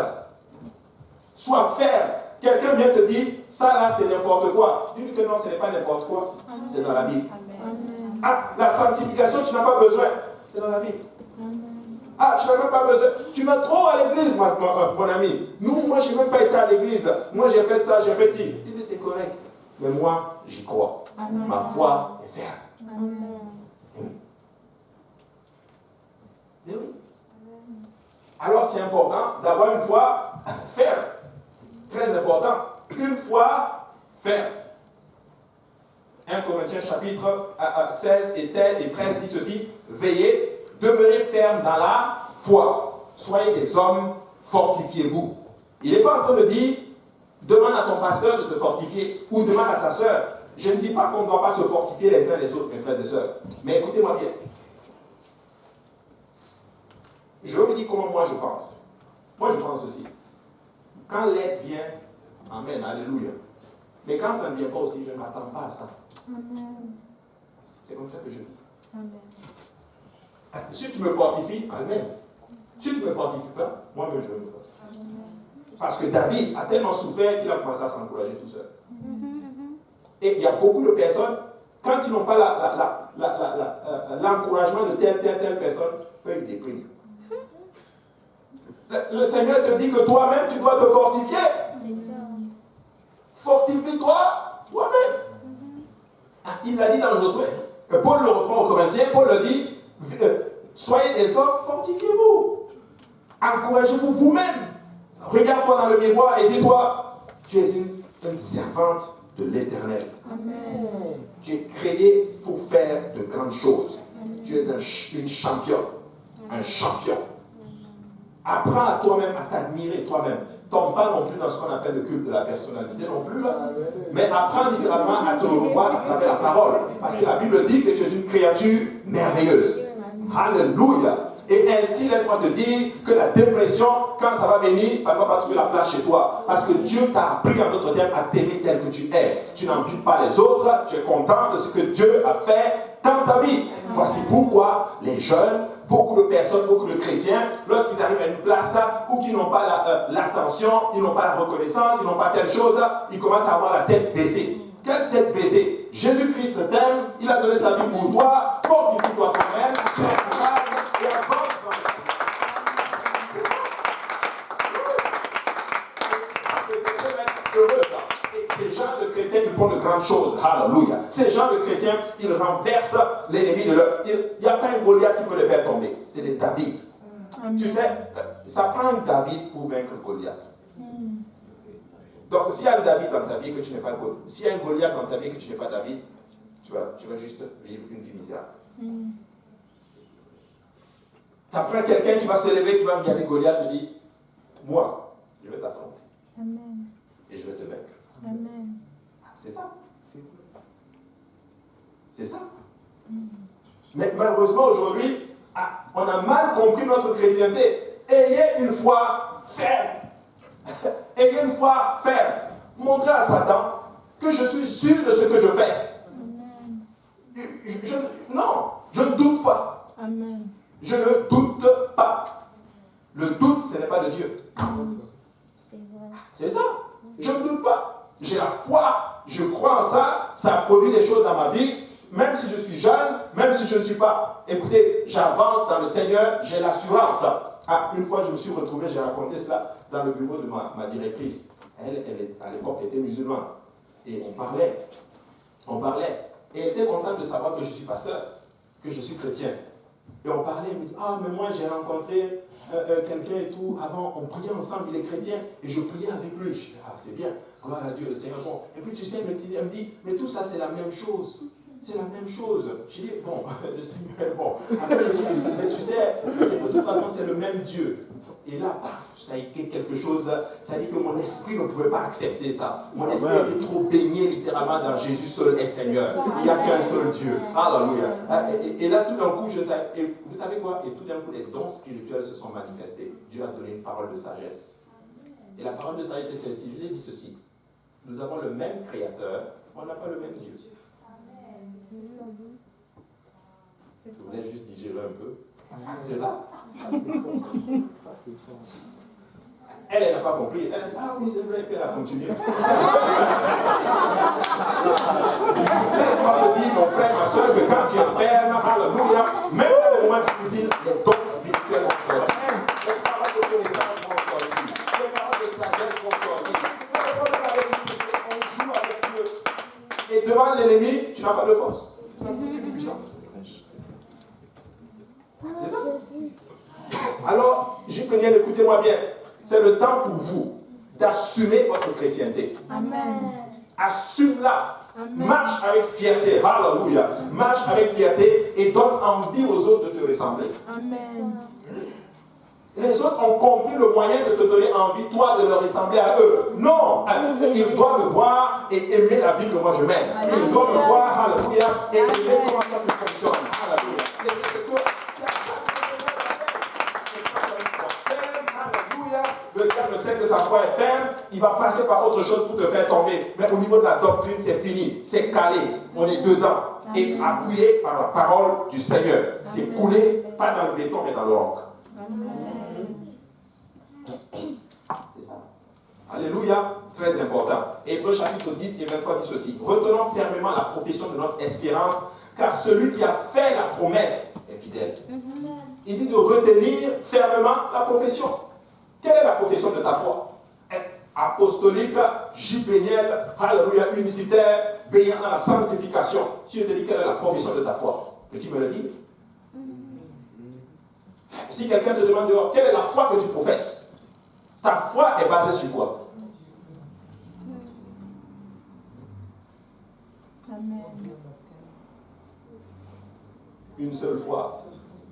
Sois ferme. Quelqu'un vient te dire, ça là c'est n'importe quoi. Tu dis que non, ce n'est pas n'importe quoi. C'est dans la Bible. Ah, la sanctification, tu n'as pas besoin. C'est dans la Bible. Ah, tu n'as même pas besoin. Tu vas trop à l'église, mon ami. Moi, je n'ai même pas été à l'église. Moi, j'ai fait ça, j'ai fait ci. Tu dis, c'est correct. Mais moi, j'y crois. Amen. Ma foi est ferme. Amen. Mais oui. Alors c'est important d'avoir une foi ferme. Très important. Une foi ferme. 1 Corinthiens chapitre 16 et 13 dit ceci, veillez, demeurez fermes dans la foi, soyez des hommes, fortifiez-vous. Il n'est pas en train de dire, demande à ton pasteur de te fortifier, ou demande à ta soeur. Je ne dis pas qu'on ne doit pas se fortifier les uns les autres, mes frères et sœurs. Mais écoutez-moi bien. Je vais vous dire comment moi je pense. Moi je pense aussi. Quand l'aide vient, amen, alléluia. Mais quand ça ne vient pas aussi, je ne m'attends pas à ça. Amen. C'est comme ça que je dis. Amen. Si tu me fortifies, amen. Si tu ne me fortifies pas, moi-même je vais me fortifier. Amen. Parce que David a tellement souffert qu'il a commencé à s'encourager tout seul. Et il y a beaucoup de personnes, quand ils n'ont pas l'encouragement de telle personne, eux ils dépriment. Le Seigneur te dit que toi-même tu dois te fortifier. C'est ça. Fortifie-toi toi-même. Il l'a dit dans Josué. Paul le reprend aux Corinthiens. Paul le dit, soyez des hommes, fortifiez-vous. Encouragez-vous vous-même. Regarde-toi dans le miroir et dis-toi, tu es une servante de l'Éternel. Amen. Tu es créé pour faire de grandes choses. Amen. Tu es une championne, un champion. Apprends à toi-même à t'admirer toi-même. Tombe pas non plus dans ce qu'on appelle le culte de la personnalité non plus là. Mais apprends littéralement à te revoir à travers la parole. Parce que la Bible dit que tu es une créature merveilleuse. Alléluia. Et ainsi, laisse-moi te dire que la dépression, quand ça va venir, ça ne va pas trouver la place chez toi. Parce que Dieu t'a appris, en d'autres termes, à t'aimer tel que tu es. Tu n'empiles pas les autres, tu es content de ce que Dieu a fait dans ta vie. Voici pourquoi les jeunes, beaucoup de personnes, beaucoup de chrétiens, lorsqu'ils arrivent à une place où ils n'ont pas l'attention, ils n'ont pas la reconnaissance, ils n'ont pas telle chose, ils commencent à avoir la tête baissée. Quelle tête baissée? Jésus-Christ t'aime, il a donné sa vie pour toi, fortifie-toi toi-même, et avance dans le Ces gens de chrétiens, ils font de grandes choses. Alléluia. Ces gens de chrétiens, ils renversent l'ennemi de leur. Il n'y a pas un Goliath qui peut les faire tomber. C'est des David. Tu sais, ça prend un David pour vaincre Goliath. Donc, s'il y a un David dans ta vie que tu n'es pas Goliath, s'il y a un Goliath dans ta vie que tu n'es pas David, tu vas juste vivre une vie misérable. Ça prend quelqu'un qui va se lever, qui va regarder Goliath et dire, moi, je vais t'affronter. Amen. Et je vais te vaincre. Amen. C'est ça. C'est ça. Mais malheureusement, aujourd'hui, on a mal compris notre chrétienté. Ayez une foi ferme. Ayez une foi ferme. Montrez à Satan que je suis sûr de ce que je fais. Amen. Non, je ne doute pas. Amen. Je ne doute pas. Le doute, ce n'est pas de Dieu. C'est vrai. C'est ça. Je ne doute pas. J'ai la foi, je crois en ça, ça produit des choses dans ma vie, même si je suis jeune, même si je ne suis pas. Écoutez, j'avance dans le Seigneur, j'ai l'assurance. Une fois, je me suis retrouvé, j'ai raconté cela dans le bureau de ma directrice. Elle, à l'époque, était musulmane. Et on parlait. Et elle était contente de savoir que je suis pasteur, que je suis chrétien. Et on parlait, elle me dit, mais moi j'ai rencontré quelqu'un et tout, avant on priait ensemble, il est chrétien, et je priais avec lui. Je dis, c'est bien, gloire à Dieu, le Seigneur. Bon. Et puis tu sais, elle me dit, mais tout ça c'est la même chose. C'est la même chose. Je dis, bon, le Seigneur est bon. Après je dis, mais tu sais, de toute façon c'est le même Dieu. Et là, paf, ça a été quelque chose, ça dit que mon esprit ne pouvait pas accepter ça. Mon esprit était trop baigné littéralement dans Jésus seul est Seigneur. Il n'y a qu'un seul Dieu. Alléluia. Et là, tout d'un coup, et vous savez quoi? Et tout d'un coup, les dons spirituels se sont manifestés. Dieu a donné une parole de sagesse. Et la parole de sagesse est celle-ci. Je l'ai dit ceci. Nous avons le même Créateur, on n'a pas le même Dieu. Je voulais juste digérer un peu. C'est ça? Elle n'a pas compris. Elle a dit, oui, c'est vrai, puis elle a continué. Laisse-moi te dire, mon frère, ma soeur, que quand tu es ferme, alléluia, même dans les moments difficiles, les dons spirituels vont sortir. Les paroles de connaissance vont sortir. Les paroles de sagesse vont sortir. Le problème avec nous, c'est qu'on joue avec Dieu. Et devant l'ennemi, tu n'as pas de force. Tu n'as pas de puissance. C'est ça. Alors, Gifreniel, écoutez-moi bien. C'est le temps pour vous d'assumer votre chrétienté. Amen. Assume-la. Amen. Marche avec fierté. Alléluia. Marche avec fierté et donne envie aux autres de te ressembler. Amen. Les autres ont compris le moyen de te donner envie, toi, de leur ressembler à eux. Non, ils doivent me voir et aimer la vie que moi je mène. Ils doivent me voir, alléluia, et aimer comment ça fonctionne. Alléluia. Alléluia. Le diable sait que sa foi est ferme, il va passer par autre chose pour te faire tomber. Mais au niveau de la doctrine, c'est fini, c'est calé. On est dedans. Et appuyé par la parole du Seigneur. C'est coulé, pas dans le béton, mais dans le roc. C'est ça. Alléluia, très important. Hébreux chapitre 10 et 23 dit ceci. Retenons fermement la profession de notre espérance, car celui qui a fait la promesse est fidèle. Il dit de retenir fermement la profession. Quelle est la profession de ta foi? Être apostolique, jupénienne, alléluia, unicitaire, veillant à la sanctification. Si je te dis quelle est la profession de ta foi, peux-tu me le dire? Si quelqu'un te demande dehors, quelle est la foi que tu professes? Ta foi est basée sur quoi? Amen. Une seule foi,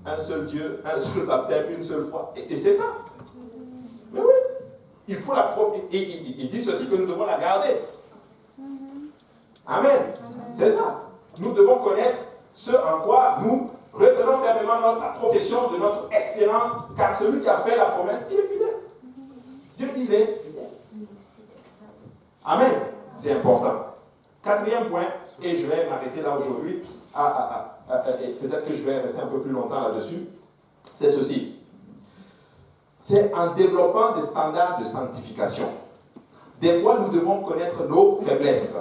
un seul Dieu, un seul baptême, une seule foi. Et c'est ça. Mais oui, il faut la propre. Et il dit ceci que nous devons la garder. Amen. C'est ça. Nous devons connaître ce en quoi nous retenons fermement la profession de notre espérance, car celui qui a fait la promesse, il est fidèle. Dieu dit, il est fidèle. Amen. C'est important. Quatrième point, et je vais m'arrêter là aujourd'hui, et peut-être que je vais rester un peu plus longtemps là-dessus, c'est ceci. C'est en développant des standards de sanctification. Des fois, nous devons connaître nos faiblesses.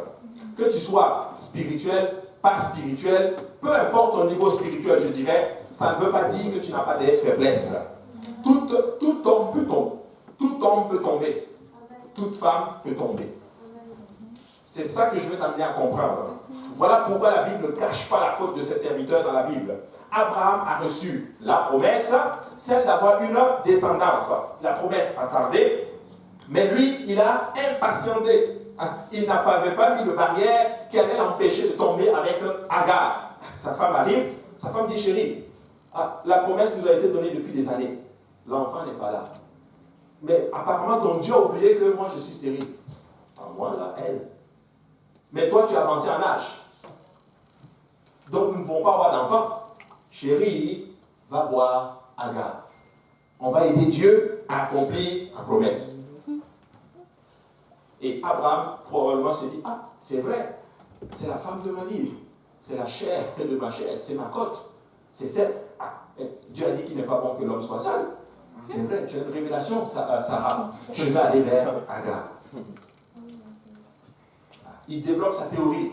Que tu sois spirituel, pas spirituel, peu importe ton niveau spirituel, je dirais, ça ne veut pas dire que tu n'as pas des faiblesses. Tout homme peut tomber. Tout homme peut tomber. Toute femme peut tomber. C'est ça que je veux t'amener à comprendre. Voilà pourquoi la Bible ne cache pas la faute de ses serviteurs dans la Bible. Abraham a reçu la promesse, celle d'avoir une descendance. La promesse a tardé, mais lui, il a impatienté. Il n'avait pas mis de barrière qui allait l'empêcher de tomber avec Agar. Sa femme arrive, sa femme dit, chérie, la promesse nous a été donnée depuis des années. L'enfant n'est pas là. Mais apparemment, ton Dieu a oublié que moi, je suis stérile. Moi, là, elle. Mais toi, tu as avancé en âge. Donc, nous ne pouvons pas avoir d'enfant. Chérie, va voir Agar. On va aider Dieu à accomplir sa promesse. Et Abraham, probablement, s'est dit, c'est vrai, c'est la femme de ma vie. C'est la chair de ma chair, c'est ma côte. C'est celle. Dieu a dit qu'il n'est pas bon que l'homme soit seul. C'est vrai, tu as une révélation, Sarah. Je vais aller vers Agar. Il développe sa théorie.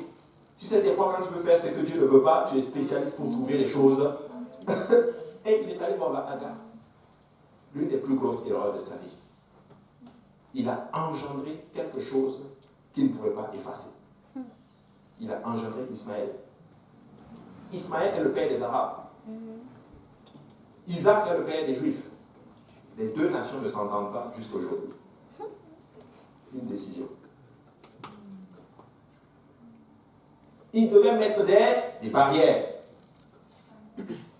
Tu sais, des fois, quand tu veux faire ce que Dieu ne veut pas, tu es spécialiste pour trouver les choses. Et il est allé voir Agar. L'une des plus grosses erreurs de sa vie. Il a engendré quelque chose qu'il ne pouvait pas effacer. Il a engendré Ismaël. Ismaël est le père des Arabes. Isaac est le père des Juifs. Les deux nations ne s'entendent pas jusqu'à aujourd'hui. Une décision. Il devait mettre des barrières.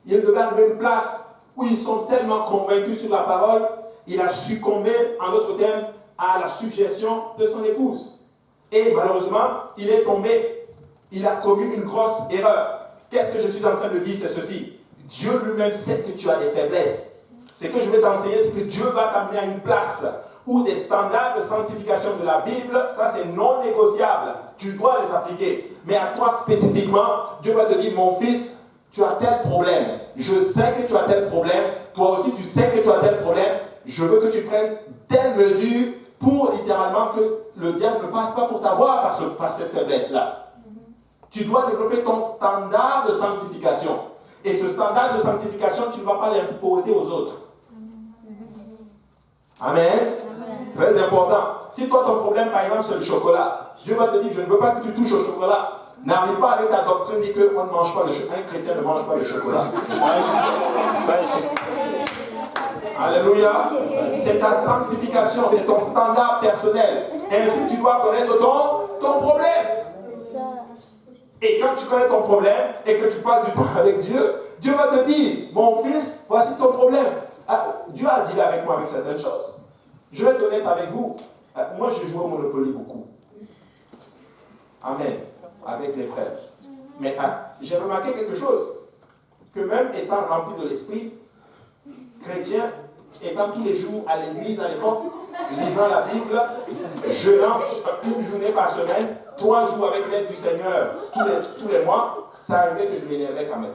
Il devait arriver à une place où ils sont tellement convaincus sur la parole, il a succombé, en d'autres termes, à la suggestion de son épouse. Et malheureusement, il est tombé. Il a commis une grosse erreur. Qu'est-ce que je suis en train de dire? C'est ceci. Dieu lui-même sait que tu as des faiblesses. Ce que je vais t'enseigner, c'est que Dieu va t'amener à une place où des standards de sanctification de la Bible, ça c'est non négociable. Tu dois les appliquer. Mais à toi spécifiquement, Dieu va te dire, mon fils, tu as tel problème. Je sais que tu as tel problème. Toi aussi, tu sais que tu as tel problème. Je veux que tu prennes telle mesure pour littéralement que le diable ne passe pas pour t'avoir par cette faiblesse-là. Tu dois développer ton standard de sanctification. Et ce standard de sanctification, tu ne vas pas l'imposer aux autres. Amen. Très important. Si toi, ton problème, par exemple, c'est le chocolat, Dieu va te dire, je ne veux pas que tu touches au chocolat. N'arrive pas avec ta doctrine, dit qu'on ne mange pas le chocolat. Un chrétien ne mange pas le chocolat. Alléluia. C'est ta sanctification, c'est ton standard personnel. Ainsi, tu dois connaître ton problème. Et quand tu connais ton problème et que tu passes du temps avec Dieu, Dieu va te dire, mon fils, voici ton problème. Dieu a dit avec moi avec certaines choses. Je vais être honnête avec vous. Moi, je joue au Monopoly beaucoup. Amen. Avec les frères. Mais j'ai remarqué quelque chose. Que même étant rempli de l'esprit, chrétien, étant tous les jours à l'église à l'époque, lisant la Bible, jeûnant une journée par semaine, 3 jours avec l'aide du Seigneur tous les mois, ça arrivait que je m'énervais quand même.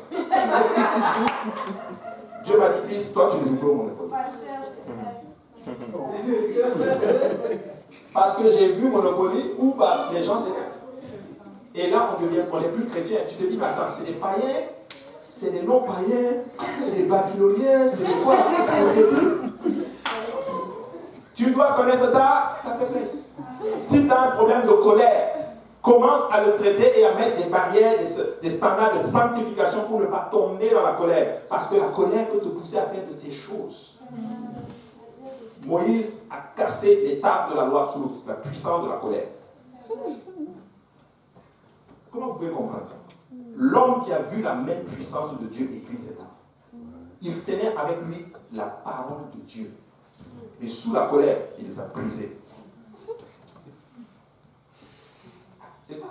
Dieu m'a dit, fils, toi tu ne joues pas au Monopoly. Parce que j'ai vu Monopoly où les gens s'énervent. Et là, on n'est plus chrétien. Tu te dis, mais attends, c'est des païens, c'est des non-païens, c'est des babyloniens, c'est des quoi? On ne sait plus. Tu dois connaître ta faiblesse. Si tu as un problème de colère, commence à le traiter et à mettre des barrières, des standards de sanctification pour ne pas tomber dans la colère. Parce que la colère peut te pousser à faire de ces choses. Moïse a cassé les tables de la loi sous la puissance de la colère. Comment vous pouvez comprendre ça? L'homme qui a vu la main puissante de Dieu écrit ces tables. Il tenait avec lui la parole de Dieu. Et sous la colère, il les a brisées. C'est ça.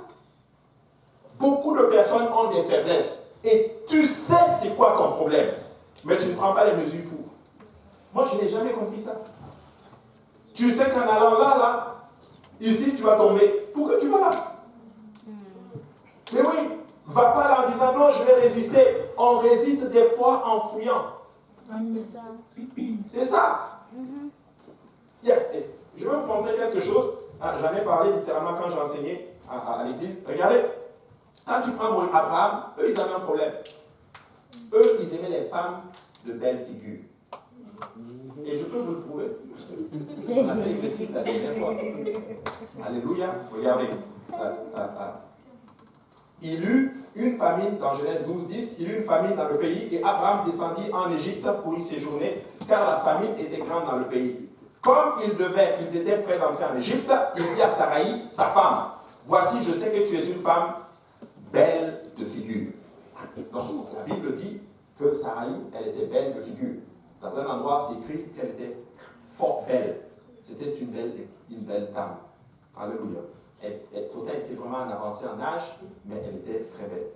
Beaucoup de personnes ont des faiblesses. Et tu sais c'est quoi ton problème. Mais tu ne prends pas les mesures pour. Moi, je n'ai jamais compris ça. Tu sais qu'en allant là, ici, tu vas tomber. Pourquoi tu vas là? Mais oui, va pas là en disant non, je vais résister. On résiste des fois en fouillant. C'est ça. C'est ça. Yes. Et je vais vous montrer quelque chose. J'en ai parlé littéralement quand j'ai enseigné à l'église. Regardez, quand tu prends Abraham, eux, ils avaient un problème. Eux, ils aimaient les femmes de belle figure. Et je peux vous le prouver. On a fait l'exercice la dernière fois. Alléluia. Regardez. Il eut une famine, dans Genèse 12, 10, il eut une famine dans le pays et Abraham descendit en Égypte pour y séjourner, car la famine était grande dans le pays. Comme ils étaient prêts d'entrer en Égypte, il dit à Saraï, sa femme, voici, je sais que tu es une femme belle de figure. Donc, la Bible dit que Saraï, elle était belle de figure. Dans un endroit, c'est écrit qu'elle était fort belle. C'était une belle dame. Alléluia. Pourtant, elle était vraiment avancée en âge, mais elle était très belle.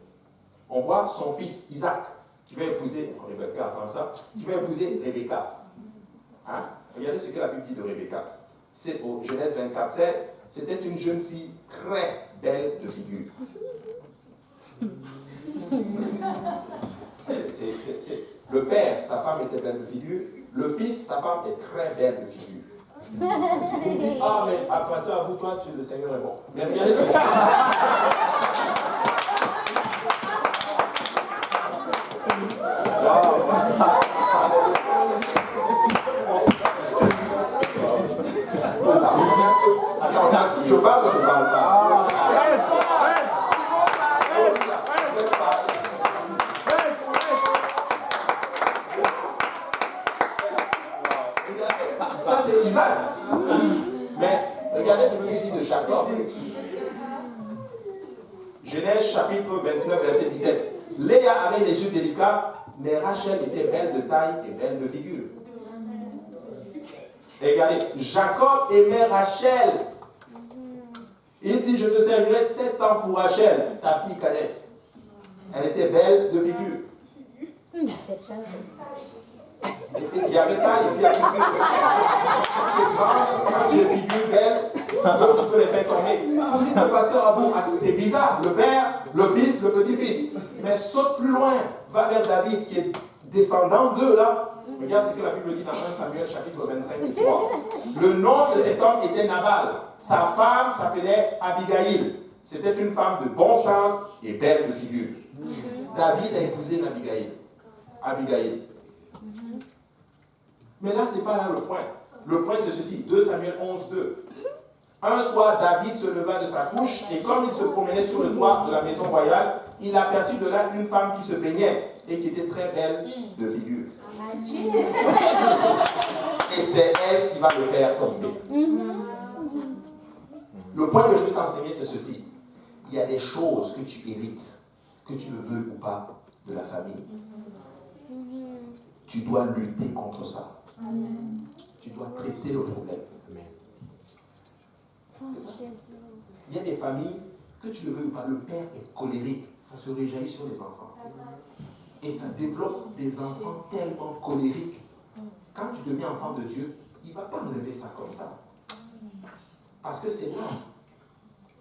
On voit son fils Isaac, qui va épouser, Rebecca apprend ça, qui va épouser Rebecca. Hein? Regardez ce que la Bible dit de Rebecca. C'est au Genèse 24, 16, c'était une jeune fille très belle de figure. Le père, sa femme était belle de figure. Le fils, sa femme est très belle de figure. Vous dites, ah, mais pasteur, à vous, toi, le Seigneur est bon. Mais regardez ce que Attends, je parle ou je ne parle pas? Ça, c'est Isaac. Mais regardez ce qu'il dit de Jacob. Genèse chapitre 29, verset 17. Léa avait les yeux délicats, mais Rachel était belle de taille et belle de figure. Et regardez, Jacob aimait Rachel. Il dit, je te servirai 7 ans pour Rachel, ta fille cadette. Elle était belle de figure. Il y avait taille et puis il y a figure aussi. C'est grand, quand tu es figure belle, donc tu peux les faire tomber. Vous dites, le pasteur Abou, c'est bizarre, le père, le fils, le petit-fils. Mais saute plus loin, va vers David qui est descendant d'eux là. Regarde ce que la Bible dit dans 1 Samuel chapitre 25, 3. Le nom de cet homme était Nabal. Sa femme s'appelait Abigail. C'était une femme de bon sens et belle de figure. David a épousé Abigail. Mais là, ce n'est pas là le point. Le point, c'est ceci. 2 Samuel 11, 2. Un soir, David se leva de sa couche et comme il se promenait sur le toit de la maison royale, il aperçut de là une femme qui se baignait et qui était très belle de figure. Et c'est elle qui va le faire tomber. Le point que je vais t'enseigner, c'est ceci. il y a des choses que tu hérites, que tu le veux ou pas, de la famille. Tu dois lutter contre ça. Tu dois traiter le problème. C'est ça. Il y a des familles, que tu le veux ou pas, le père est colérique. Ça se réjaillit sur les enfants. Et ça développe des enfants tellement colériques. Quand tu deviens enfant de Dieu, il ne va pas enlever ça comme ça. Parce que c'est là.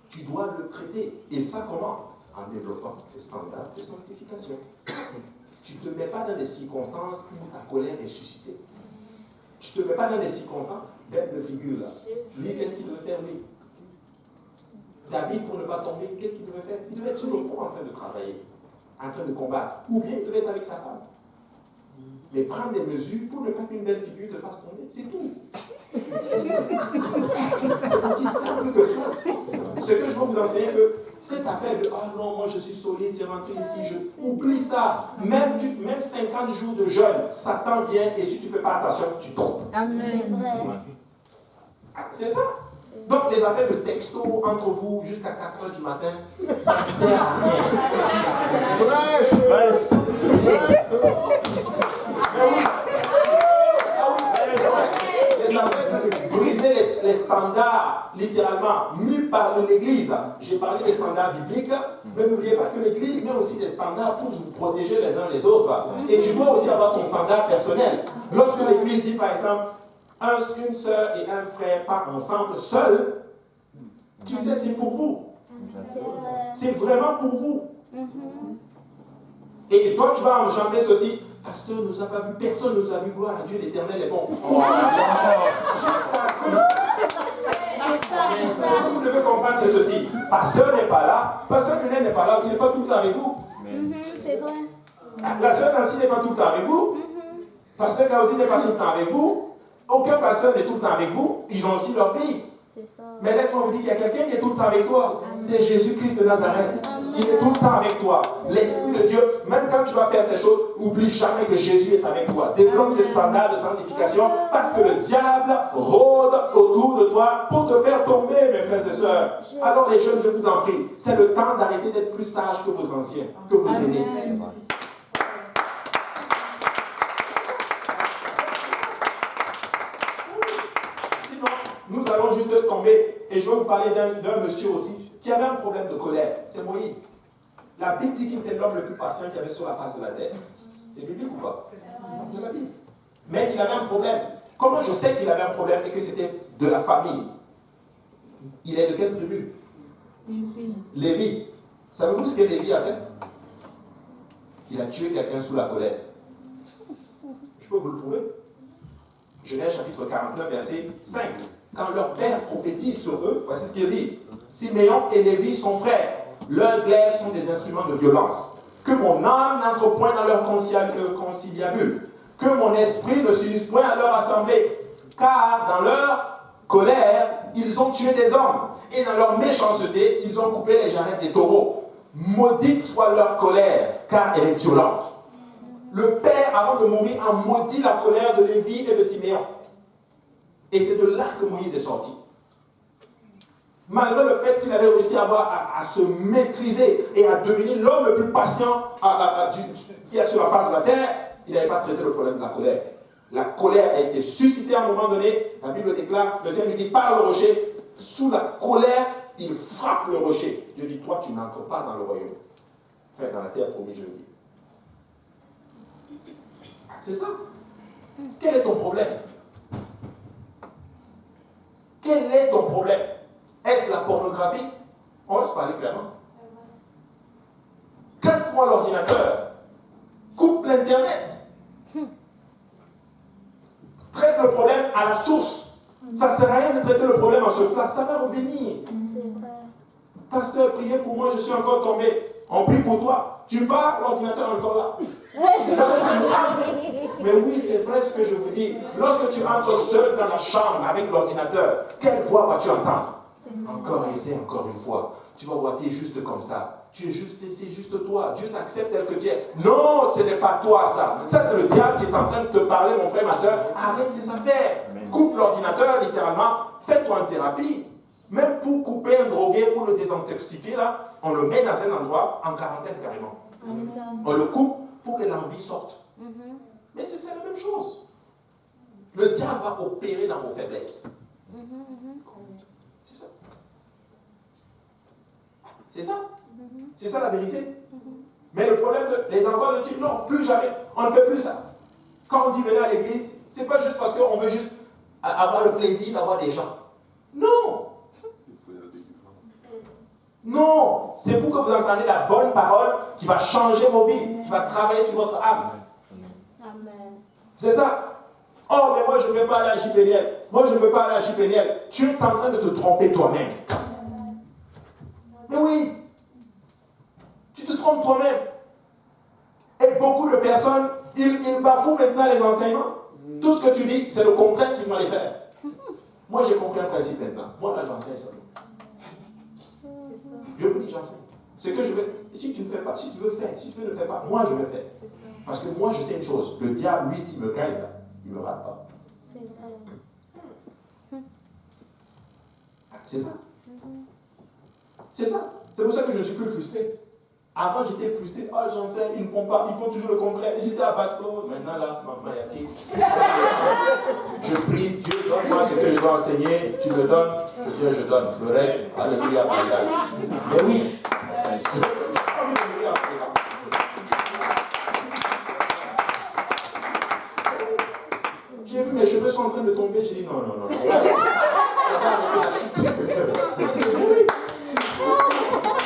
Tu dois le traiter. Et ça comment? En développant tes standards de sanctification. Tu ne te mets pas dans des circonstances où ta colère est suscitée. Tu ne te mets pas dans des circonstances d'être de figure là. Lui, qu'est-ce qu'il devait faire lui? David, pour ne pas tomber, qu'est-ce qu'il devait faire? Il devait être sur le front en train de travailler, en train de combattre. Ou bien il devait être avec sa femme. Mais prendre des mesures pour ne pas qu'une belle figure te fasse tomber, c'est tout. C'est aussi simple que ça. Ce que je veux vous enseigner, que cette affaire de « Ah non, moi je suis solide, j'ai rentré ici, je... » Oublie ça. Même 50 jours de jeûne, Satan vient et si tu ne fais pas attention, tu tombes. Amen. C'est ça. Donc les affaires de texto entre vous jusqu'à 4h du matin, ça ne sert à rien. Les affaires de briser les standards, littéralement, mis par l'Église. J'ai parlé des standards bibliques, mais n'oubliez pas que l'Église met aussi des standards pour vous protéger les uns les autres. Et tu dois aussi avoir ton standard personnel. Lorsque l'Église dit par exemple, une sœur et un frère partent ensemble seuls, tu sais, c'est pour vous. C'est vraiment pour vous. Et toi, tu vas enjamber ceci. Pasteur nous a pas vu, personne ne nous a vu, gloire à Dieu, l'Éternel est bon. Ce que vous devez comprendre, c'est ceci. Pasteur n'est pas là, Pasteur Lionel n'est pas là, il n'est pas tout le temps avec vous. C'est vrai. La sœur Nancy n'est pas tout le temps avec vous. Pasteur Kaosi n'est pas tout le temps avec vous. Aucun pasteur n'est tout le temps avec vous. Ils ont aussi leur vie. Mais laisse-moi vous dire qu'il y a quelqu'un qui est tout le temps avec toi. C'est Jésus-Christ de Nazareth. Il est tout le temps avec toi. L'Esprit de Dieu, même quand tu vas faire ces choses, oublie jamais que Jésus est avec toi. Développe ces standards de sanctification parce que le diable rôde autour de toi pour te faire tomber, mes frères et sœurs. Alors les jeunes, je vous en prie, c'est le temps d'arrêter d'être plus sages que vos anciens, que vos aînés. Nous allons juste tomber, et je vais vous parler d'un monsieur aussi, qui avait un problème de colère. C'est Moïse. La Bible dit qu'il était l'homme le plus patient qu'il y avait sur la face de la terre. C'est biblique ou pas? C'est la Bible. Mais il avait un problème. Comment je sais qu'il avait un problème et que c'était de la famille? Il est de quelle tribu? Lévi. Savez-vous ce que Lévi a fait? Il a tué quelqu'un sous la colère. Je peux vous le prouver. Genèse chapitre 49, verset 5. Quand leur père prophétise sur eux, voici ce qu'il dit. Siméon et Lévi sont frères. Leurs glaives sont des instruments de violence. Que mon âme n'entre point dans leur conciliabule. Que mon esprit ne s'unisse point à leur assemblée. Car dans leur colère, ils ont tué des hommes. Et dans leur méchanceté, ils ont coupé les jarrets des taureaux. Maudite soit leur colère, car elle est violente. Le père, avant de mourir, a maudit la colère de Lévi et de Siméon. Et c'est de là que Moïse est sorti. Malgré le fait qu'il avait réussi à se maîtriser et à devenir l'homme le plus patient qui est sur la face de la terre, il n'avait pas traité le problème de la colère. La colère a été suscitée à un moment donné. La Bible déclare, le Seigneur lui dit, par le rocher, sous la colère, il frappe le rocher. Dieu dit, toi, tu n'entres pas dans le royaume. Enfin, dans la terre promise, je le dis. C'est ça. Quel est ton problème? Quel est ton problème? Est-ce la pornographie? On va se parler clairement. Casse-moi l'ordinateur. Coupe l'Internet. Traite le problème à la source. Ça ne sert à rien de traiter le problème en surface. Ça va revenir. Pasteur, priez pour moi, je suis encore tombé. On prie pour toi. Tu pars, l'ordinateur est encore là. Mais oui, c'est vrai ce que je vous dis. Lorsque tu entres seul dans la chambre avec l'ordinateur, quelle voix vas-tu entendre? Encore essaie, encore une fois. Tu vas voir, tu es juste comme ça. Tu es juste, c'est juste toi. Dieu t'accepte tel que tu es. Non, ce n'est pas toi ça. Ça, c'est le diable qui est en train de te parler, mon frère, ma soeur. Arrête ces affaires. Coupe l'ordinateur, littéralement. Fais-toi une thérapie. Même pour couper un drogué, pour le désintoxiquer, là, on le met dans un endroit en quarantaine carrément. On le coupe pour que l'envie sorte. Mais c'est la même chose. Le diable va opérer dans vos faiblesses. C'est ça. C'est ça. C'est ça la vérité. Mais le problème, les enfants de Dieu, non, plus jamais. On ne fait plus ça. Quand on dit venez à l'église, c'est pas juste parce qu'on veut juste avoir le plaisir d'avoir des gens. Non. Non. C'est pour que vous entendez la bonne parole qui va changer vos vies, qui va travailler sur votre âme. Amen. C'est ça. Oh, mais moi je ne veux pas aller à JPNL. Moi je ne veux pas aller à JPNL. Tu es en train de te tromper toi-même. Mais oui. Tu te trompes toi-même. Et beaucoup de personnes, ils bafouent maintenant les enseignements. Tout ce que tu dis, c'est le contraire qu'ils vont aller faire. Moi, j'ai compris un principe maintenant. Moi, là, j'enseigne seulement. Je vous dis, j'enseigne. Ce que je veux, si tu ne fais pas, si tu veux faire, si tu ne fais pas, moi, je vais faire. Parce que moi, je sais une chose. Le diable, lui, s'il me gagne, là, il ne me rate pas. C'est vrai. C'est ça. C'est ça. C'est pour ça que je ne suis plus frustré. Avant, j'étais frustré. Oh, j'enseigne, ils ne font pas, ils font toujours le contraire. J'étais à battre. Oh, maintenant, là, ma il y a qui? Je prie, Dieu, donne-moi ce que je dois enseigner. Tu me donnes, je donne. Le reste, alléluia, alléluia. Mais oui. J'ai vu mes cheveux sont en train de tomber. J'ai dit non.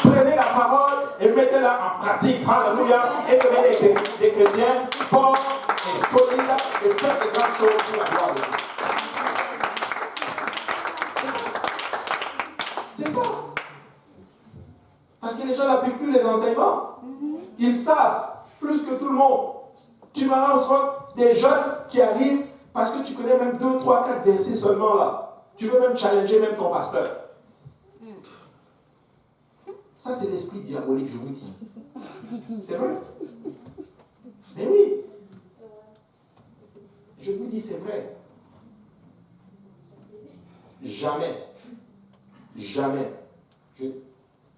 Prenez la parole et mettez-la en pratique. Alléluia. Et devenez des chrétiens forts et solides et faites de grandes choses pour la gloire de Dieu. C'est ça. Parce que les gens n'appliquent plus les enseignements. Ils savent plus que tout le monde. Tu vas rencontrer des jeunes qui arrivent parce que tu connais même 2, 3, 4 versets seulement là. Tu veux même challenger même ton pasteur. Ça, c'est l'esprit diabolique, je vous dis. C'est vrai. Mais oui. Je vous dis, c'est vrai. Jamais,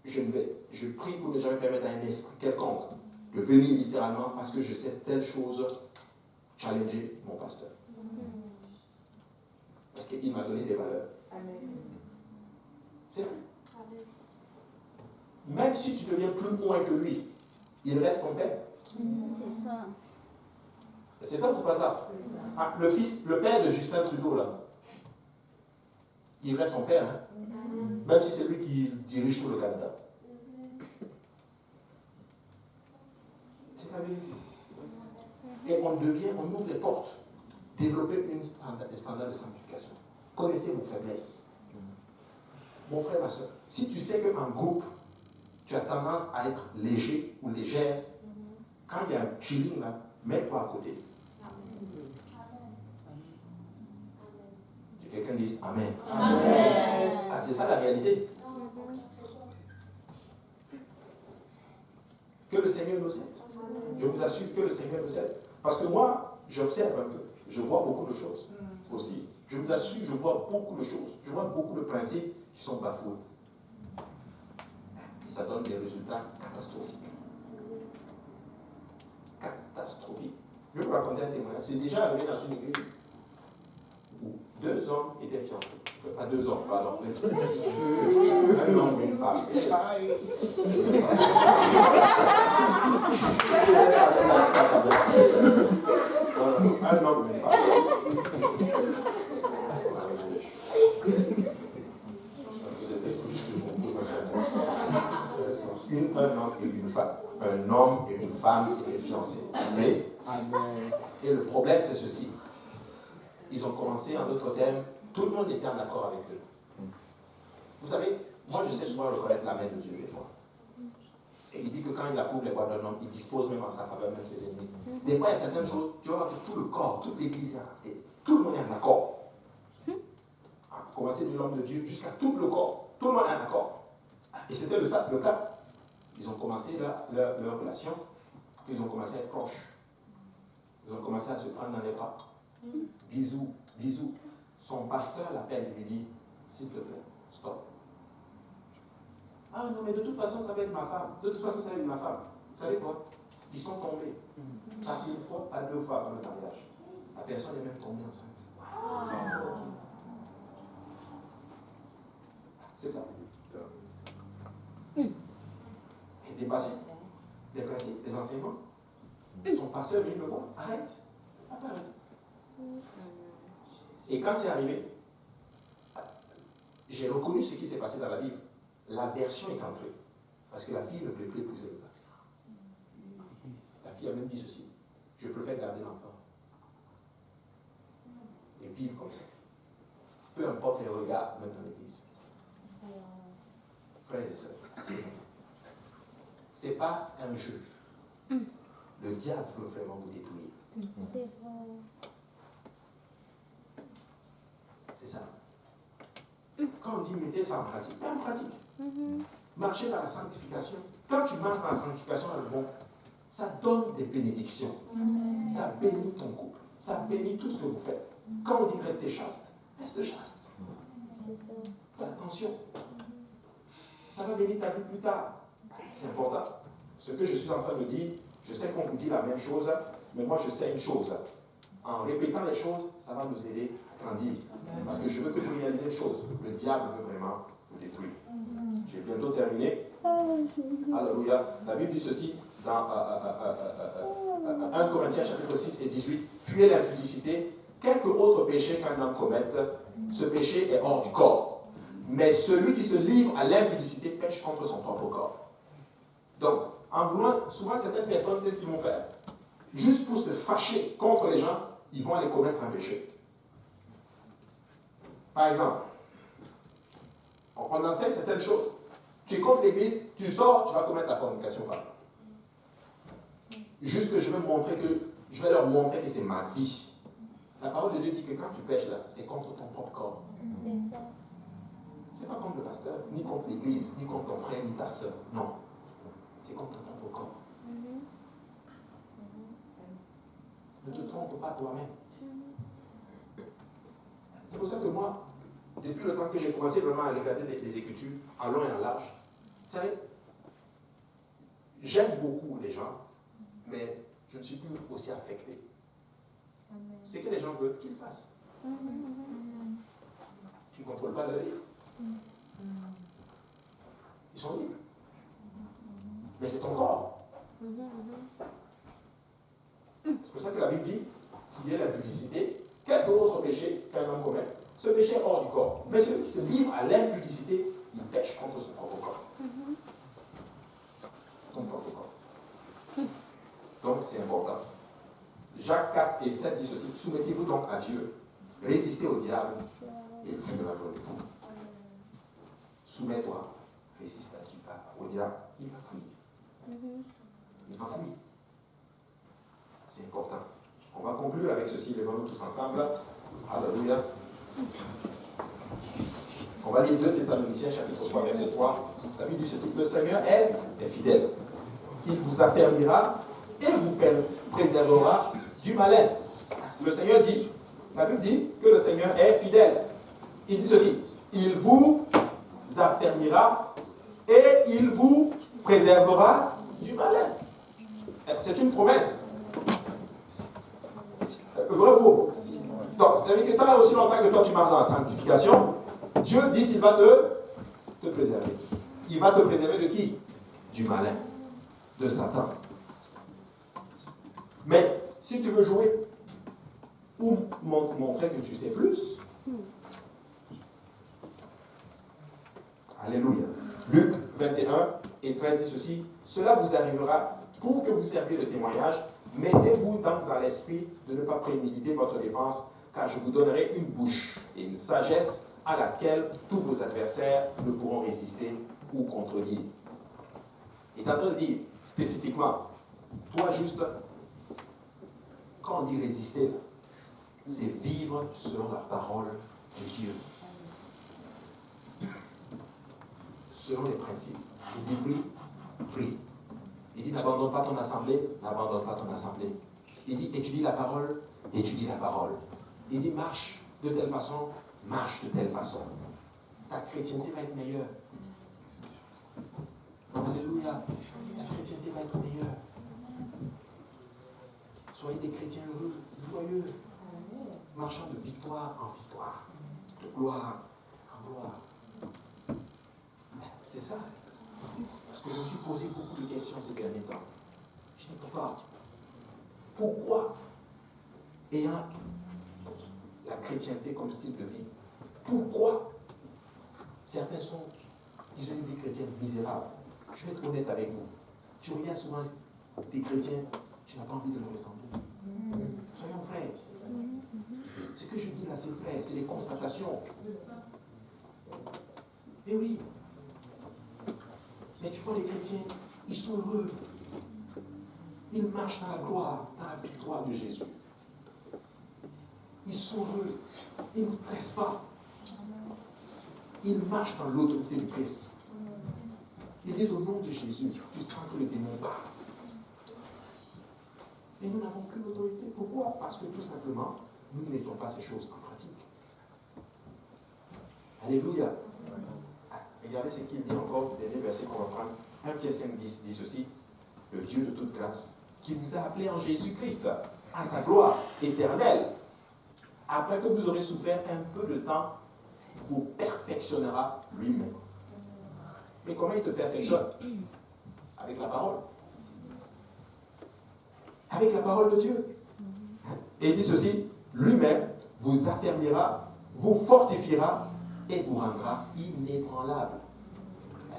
je prie pour ne jamais permettre à un esprit quelconque de venir littéralement parce que je sais telle chose challenger mon pasteur. Parce qu'il m'a donné des valeurs. Amen. C'est vrai. Amen. Même si tu deviens plus loin que lui, il reste ton père. C'est ça. C'est ça ou c'est pas ça? Ah, le père de Justin Trudeau, là, il reste son père, hein? Même si c'est lui qui dirige tout le Canada. C'est la vérité. Et on ouvre les portes, développer des standards de sanctification. Connaissez vos faiblesses. Mon frère, ma soeur, si tu sais qu'en groupe, tu as tendance à être léger ou légère, quand il y a un chilling là, mets-toi à côté. Que quelqu'un dise Amen. Amen. Ah, c'est ça la réalité. Que le Seigneur nous aide. Je vous assure que le Seigneur nous aide. Parce que moi, j'observe un peu. Je vois beaucoup de choses aussi. Je vous assure, je vois beaucoup de choses. Je vois beaucoup de principes qui sont bafoués. Et ça donne des résultats catastrophiques. Catastrophiques. Je vais vous raconter un témoignage. C'est déjà arrivé dans une église où 2 hommes étaient fiancés. Enfin, pas 2 hommes, pardon. Un homme et une femme. Un homme et une femme. Un homme et une femme. Un homme et une femme étaient fiancés. Okay? Et le problème, c'est ceci. Ils ont commencé, en d'autres termes, tout le monde était en accord avec eux. Vous savez, moi je sais souvent reconnaître la main de Dieu des fois. Et il dit que quand il approuve les voies d'un homme, il dispose même en sa faveur, même ses ennemis. Des fois, il y a certaines choses, tu vois que tout le corps, toute l'église, tout le monde est en accord. À commencer de l'homme de Dieu jusqu'à tout le corps, tout le monde est en accord. Et c'était le cas. Ils ont commencé leur relation, ils ont commencé à être proches. Ils ont commencé à se prendre dans les bras. Bisous. Son pasteur l'appelle et lui dit, s'il te plaît, stop. Ah non, mais de toute façon, ça va être ma femme. De toute façon, ça va être ma femme. Vous savez quoi? Ils sont tombés. Pas une fois, pas deux fois avant le mariage. La personne est même tombée enceinte. C'est ça. Et des principes, des enseignements. Son pasteur vient me voir. Arrête. Arrête. Et quand c'est arrivé, j'ai reconnu ce qui s'est passé dans la Bible. L'aversion est entrée. Parce que la fille ne voulait plus épouser le père. La fille a même dit ceci. Je préfère garder l'enfant. Et vivre comme ça. Peu importe les regards, même dans l'église. Frères et sœurs, ce n'est pas un jeu. Le diable veut vraiment vous détruire. C'est vrai. C'est ça. Quand on dit mettez ça en pratique, pas en pratique. Marchez dans la sanctification. Quand tu marches dans la sanctification dans le bon, ça donne des bénédictions. Ça bénit ton couple. Ça bénit tout ce que vous faites. Quand on dit restez chaste, reste chaste. Fais attention. Ça va bénir ta vie plus tard. C'est important. Ce que je suis en train de dire, je sais qu'on vous dit la même chose, mais moi je sais une chose. En répétant les choses, ça va nous aider à grandir. Parce que je veux que vous réalisez une chose. Le diable veut vraiment vous détruire. J'ai bientôt terminé. Alléluia. La Bible dit ceci dans 1 Corinthiens chapitre 6 et 18. Fuyez l'impudicité. Quelque autre péché qu'un homme commette, ce péché est hors du corps. Mais celui qui se livre à l'impudicité pêche contre son propre corps. Donc, en voulant, souvent certaines personnes, c'est ce qu'ils vont faire. Juste pour se fâcher contre les gens, ils vont aller commettre un péché. Par exemple, on enseigne certaines choses. Tu es contre l'église, tu sors, tu vas commettre la fornication par exemple. Juste que je vais leur montrer que c'est ma vie. La parole de Dieu dit que quand tu pêches là, c'est contre ton propre corps. C'est ça. C'est pas contre le pasteur, ni contre l'église, ni contre ton frère, ni ta soeur. Non. C'est contre ton propre corps. Ne te trompe pas toi-même. C'est pour ça que moi, depuis le temps que j'ai commencé vraiment à regarder les Écritures en long et en large, vous savez, j'aime beaucoup les gens, mais je ne suis plus aussi affecté. Ce que les gens veulent qu'ils fassent. Tu ne contrôles pas leur vie. Ils sont libres. Mais c'est ton corps. C'est pour ça que la Bible dit, fouillez la publicité, quel autre péché qu'un homme commet, ce péché est hors du corps. Mais celui qui se livre à l'impudicité, il pêche contre son propre corps. Ton propre corps. Donc c'est important. Jacques 4 et 7 dit ceci, soumettez-vous donc à Dieu, résistez au diable, et il jugera contre vous. Soumets-toi, résiste à Dieu, au diable, il va fouiller. Il va fouiller. C'est important. On va conclure avec ceci, levons-nous tous ensemble. Alléluia. On va lire 2 Thessaloniciens, chapitre 3, verset 3. La Bible dit ceci, le Seigneur est fidèle. Il vous affermira et vous préservera du malin. Le Seigneur dit, la Bible dit que le Seigneur est fidèle. Il dit ceci, il vous affermira et il vous préservera du malin. C'est une promesse. Vrai ou faux? Donc, tant aussi longtemps que toi tu marches dans la sanctification, Dieu dit qu'il va te préserver. Il va te préserver de qui? Du malin, de Satan. Mais si tu veux jouer ou montrer que tu sais plus, alléluia. Luc 21 et 13 dit ceci, cela vous arrivera pour que vous serviez de témoignage. Mettez-vous donc dans l'esprit de ne pas préméditer votre défense, car je vous donnerai une bouche et une sagesse à laquelle tous vos adversaires ne pourront résister ou contredire. Il est en train de dire spécifiquement, toi juste, quand on dit résister, c'est vivre selon la parole de Dieu. Selon les principes. Il dit prie, prie. Il dit n'abandonne pas ton assemblée, n'abandonne pas ton assemblée. Il dit étudie la parole, étudie la parole. Il dit marche de telle façon, marche de telle façon. Ta chrétienté va être meilleure. Alléluia. La chrétienté va être meilleure. Soyez des chrétiens heureux, joyeux, marchant de victoire en victoire, de gloire en gloire. C'est ça. Parce que je me suis posé beaucoup de questions ces derniers temps. Je dis pourquoi, ayant la chrétienté comme style de vie, pourquoi certains ils ont une vie chrétienne misérable? Je vais être honnête avec vous. Tu regardes souvent des chrétiens, tu n'as pas envie de leur ressembler. Soyons frères. Ce que je dis là, c'est frère, c'est des constatations. Eh oui. Mais tu vois, les chrétiens, ils sont heureux. Ils marchent dans la gloire, dans la victoire de Jésus. Ils sont heureux. Ils ne stressent pas. Ils marchent dans l'autorité de Christ. Ils disent au nom de Jésus, tu sens que le démon part. Et nous n'avons qu'une autorité. Pourquoi? Parce que tout simplement, nous ne mettons pas ces choses en pratique. Alléluia. Regardez ce qu'il dit encore, le dernier verset qu'on va prendre. 1 Pierre 5, 10 dit ceci. Le Dieu de toute grâce, qui vous a appelé en Jésus-Christ à sa gloire éternelle, après que vous aurez souffert un peu de temps, vous perfectionnera lui-même. Mais comment il te perfectionne? Avec la parole. Avec la parole de Dieu. Et il dit ceci, lui-même vous affermira, vous fortifiera et vous rendra inébranlable.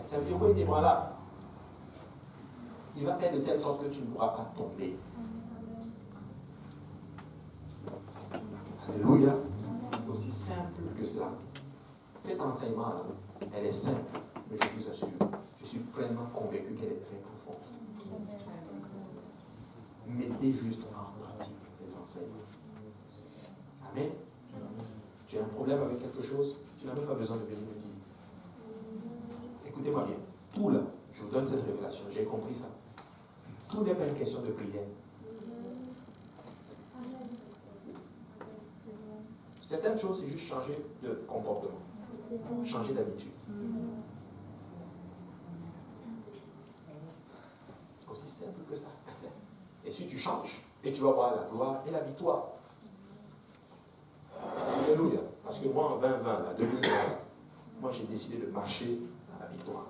Ça veut dire quoi inébranlable? Il va faire de telle sorte que tu ne pourras pas tomber. Alléluia. Aussi simple que ça. Cet enseignement-là, elle est simple, mais je vous assure, je suis pleinement convaincu qu'elle est très profonde. Mettez juste en pratique les enseignements. Amen. Tu as un problème avec quelque chose, tu n'as même pas besoin de venir me dire. Écoutez-moi bien. Tout là, je vous donne cette révélation, j'ai compris ça. Tout n'est pas une question de prière. Certaines choses, c'est juste changer de comportement. Changer d'habitude. Aussi simple que ça. Et si tu changes, et tu vas voir la gloire et la victoire. Alléluia. Parce que moi, en 2020, en 2020, moi, j'ai décidé de marcher à la victoire.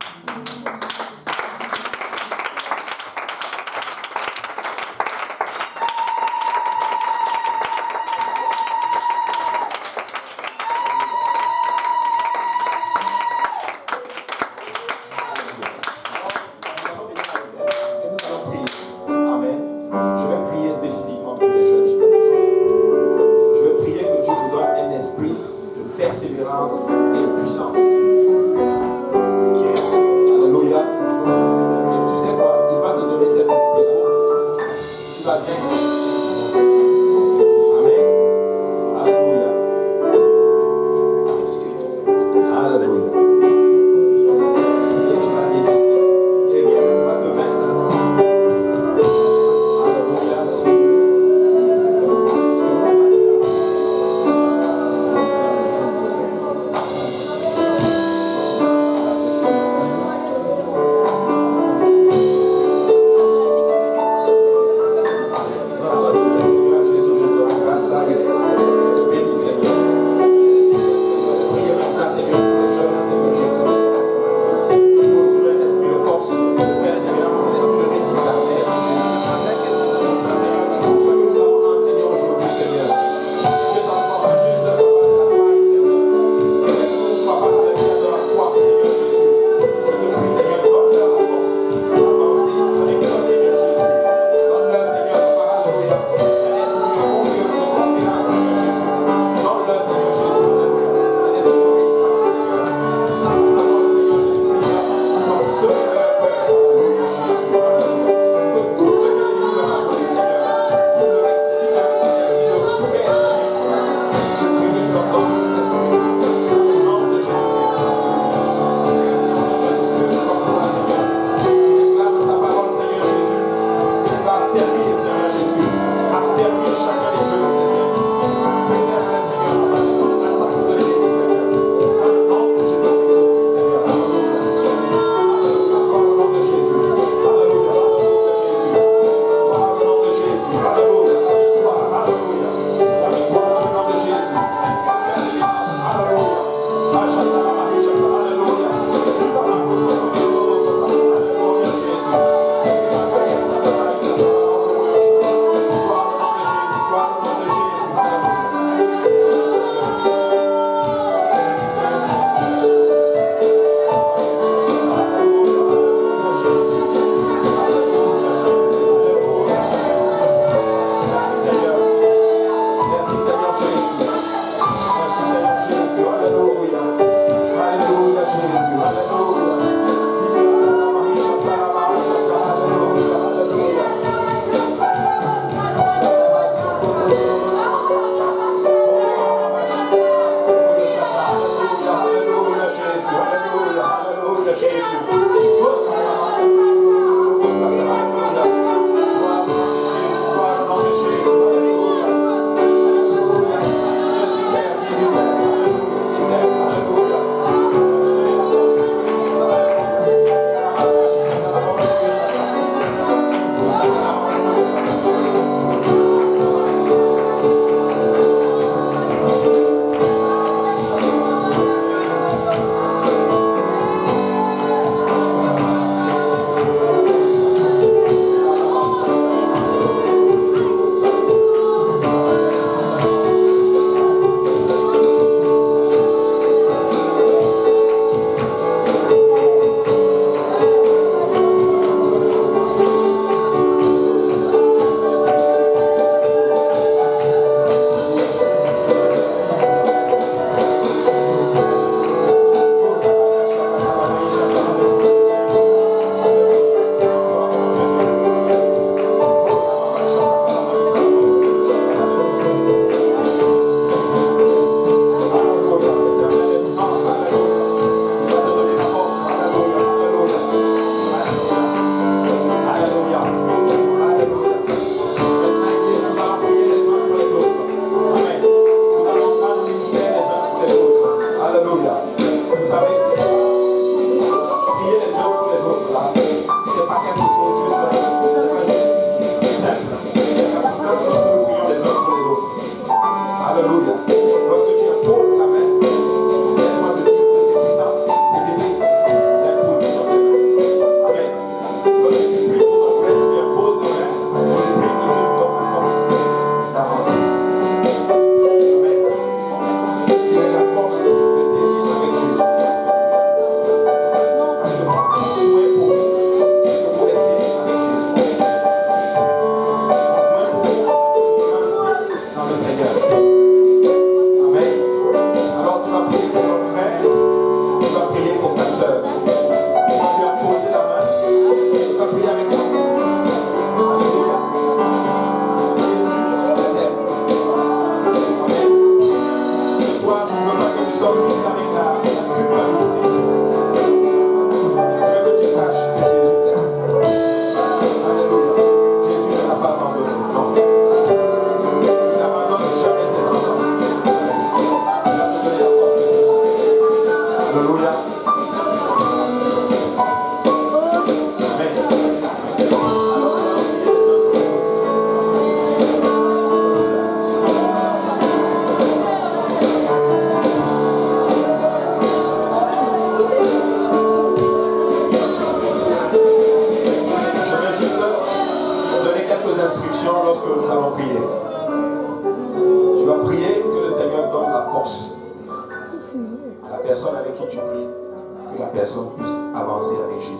que la personne puisse avancer avec Jésus.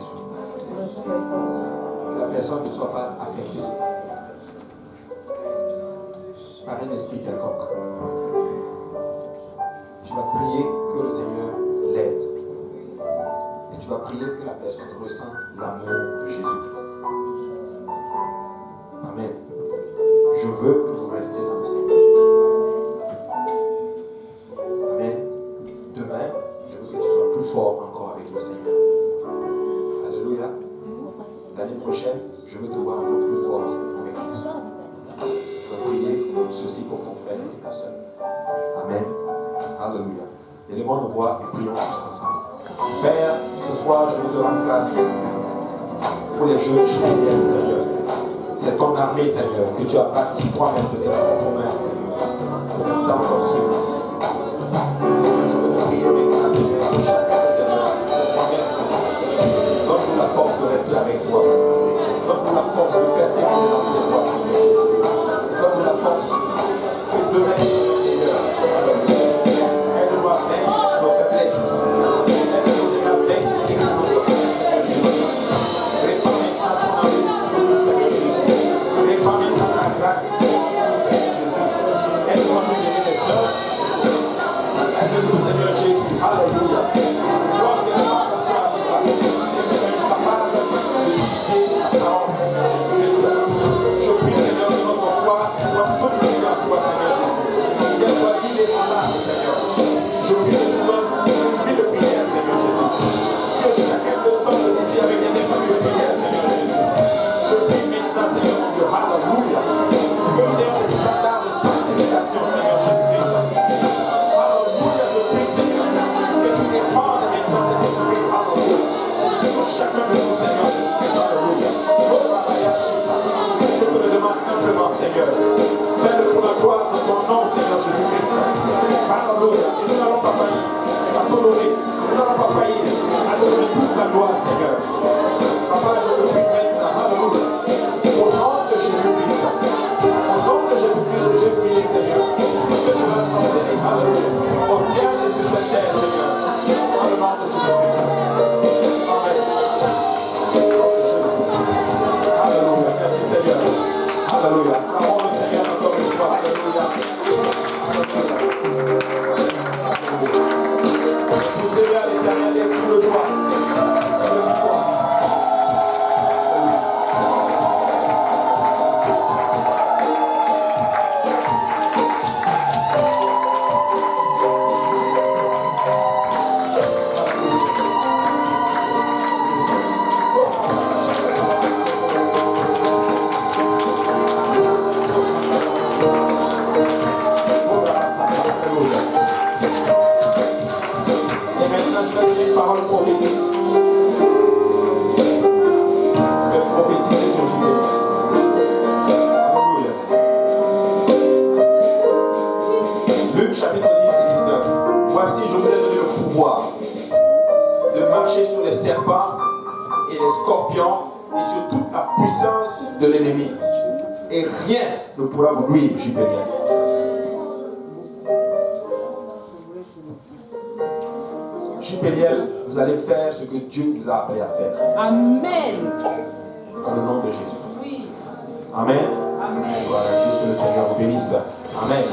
Que la personne ne soit pas affectée par un esprit quelconque. Tu vas prier que le Seigneur l'aide. Et tu vas prier que la personne ressente l'amour de Jésus-Christ. Amen. Je veux que vous restiez dans le Seigneur Jésus. Amen. Demain, je veux que tu sois plus fort encore avec le Seigneur. Alléluia. L'année prochaine, je veux te voir encore plus fort avec Jésus. Je vais prier ceci pour ton frère et ta soeur. Amen. Alléluia. Élevons nos voix et prions tous ensemble. Père, ce soir, je veux te rendre grâce pour les jeunes chrétiens, Seigneur. C'est ton armée, Seigneur, que tu as bâti toi-même de tes propres mains, Seigneur, pour un temps comme celui-ci. Seigneur, je veux te prier maintenant, Seigneur, pour chacun de ces gens, pour toi-même, Seigneur. Donne-nous la force de rester avec toi. Donne-nous la force de persévérer dans tes voies, Seigneur. Donne-nous la force que demain, Seigneur, aide-nous à vaincre nos faiblesses. Aide-nous à vaincre nos faiblesses. Répands maintenant ton amour sur nous, Seigneur Jésus. Répands maintenant ta grâce sur nous, Seigneur Jésus. Aide-nous à nous aimer les uns. Aide-nous, Seigneur Jésus. Alléluia. Lorsque les tentations arrivent, nous soyons capables de citer la parole de Jésus-Christ. Je prie, Seigneur, que notre foi soit soutenue en toi, Seigneur Jésus. Qu'elle soit inébranlable, Seigneur. Je prie que tu donnes une vie de prière, Seigneur Jésus. Que chacun de sorte d'ici avec un esprit de prière, Seigneur Jésus. Je prie maintenant, Seigneur mon Dieu, alléluia. Que nous ayons des standards de sanctification, Seigneur Jésus-Christ. Alléluia, je prie, Seigneur, que tu répandes maintenant cet esprit, alléluia. Sur chacun de nous, Seigneur Jésus-Christ, alléluia. Je te le demande humblement, Seigneur. Fais-le pour la gloire de ton nom, Seigneur Jésus-Christ. Alléluia. Et nous n'allons pas faillir à t'honorer. Nous n'allons pas faillir à te donner toute la gloire, Seigneur. Papa, je le prie maintenant. Alléluia. Au nom de Jésus-Christ. Au nom de Jésus-Christ, j'ai prié, Seigneur. Que cela soit fait. Alléluia. Au ciel et sur cette terre, Seigneur. Dans le nom de Jésus-Christ. Amen. Alléluia. Merci, Seigneur. Alléluia. Acclamons le Seigneur encore une fois. Alléluia. Vous serez à l'Éternel des cris de joie. De victoire. Et maintenant, je vais donner une parole prophétique. Je vais prophétiser sur Jules. Alléluia. Luc chapitre 10 et 19. Voici, je vous ai donné le pouvoir de marcher sur les serpents et les scorpions et sur toute la puissance de l'ennemi. Et rien ne pourra vous nuire, j'y peux bien. Péniel, vous allez faire ce que Dieu vous a appelé à faire. Amen. Dans le nom de Jésus. Oui. Amen. Amen. Voilà, Dieu, que le Seigneur vous bénisse. Amen.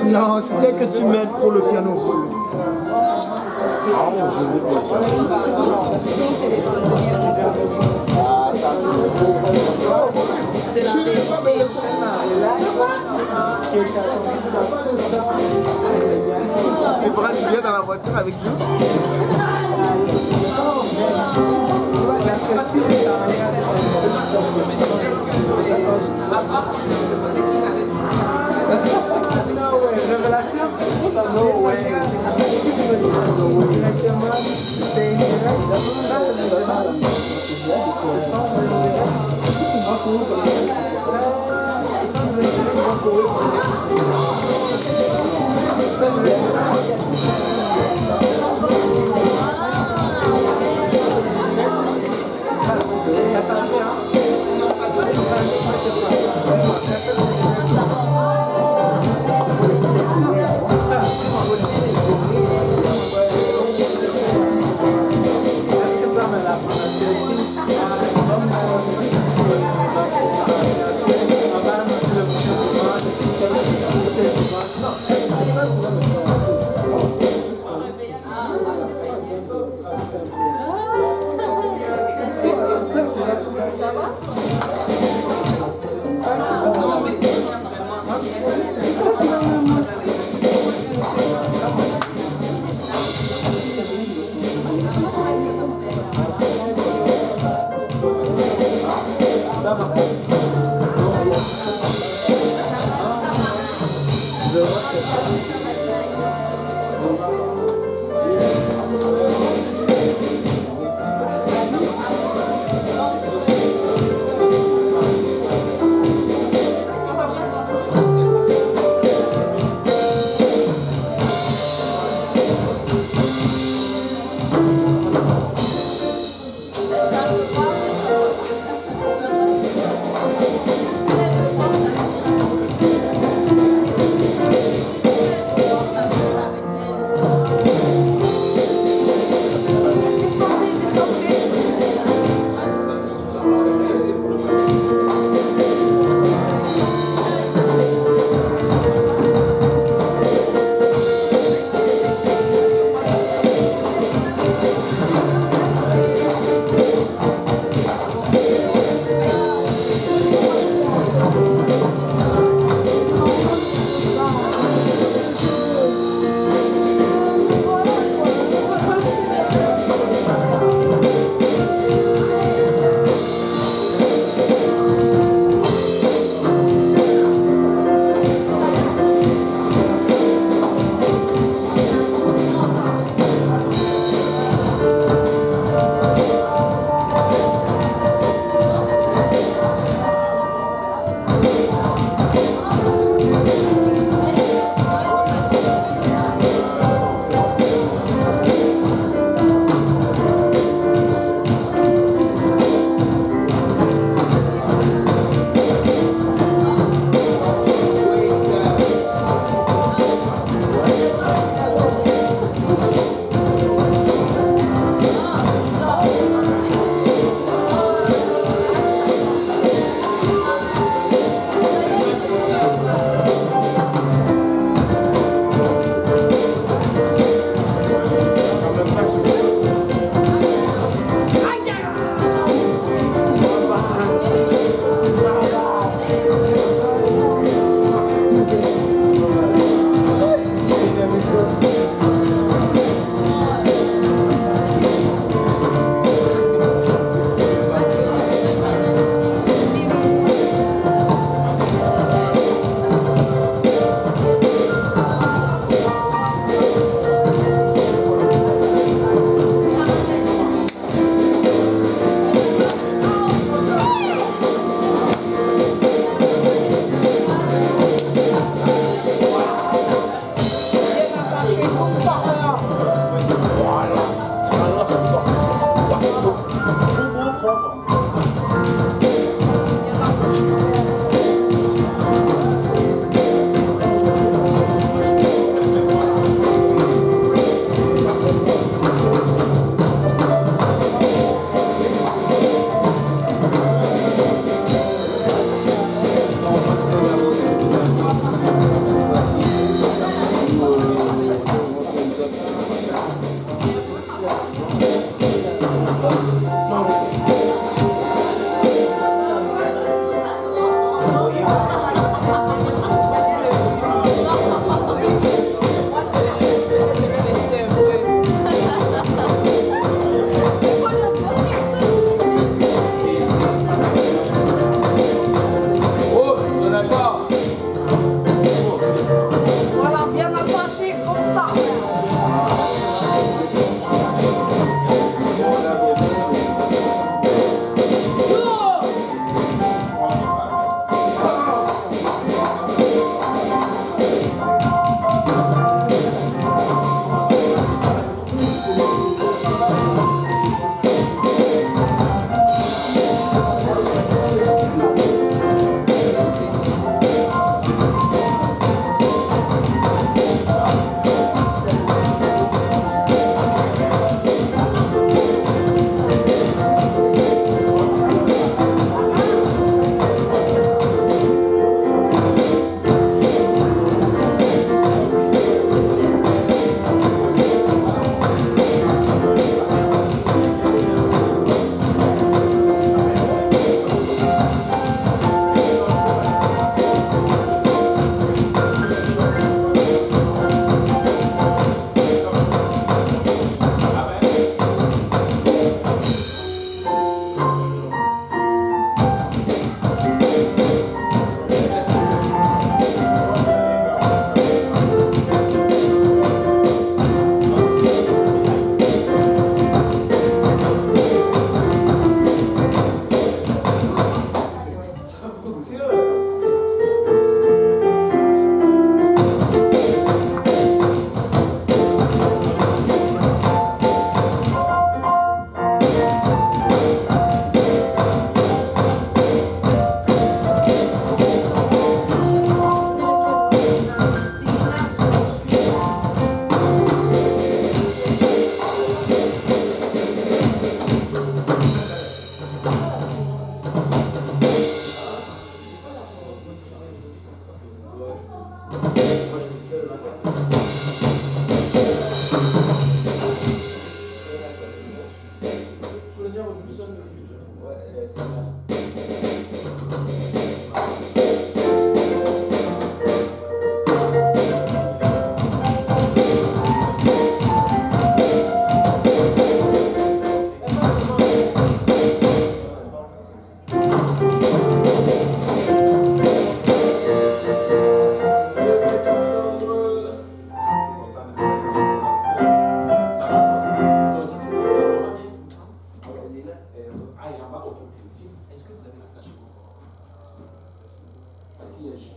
Non, c'était que tu m'aides pour le piano. C'est la vérité. C'est vrai, tu viens dans la voiture avec nous? Révélation? No way. Directement, c'est indirect. Ça s'en fait, hein?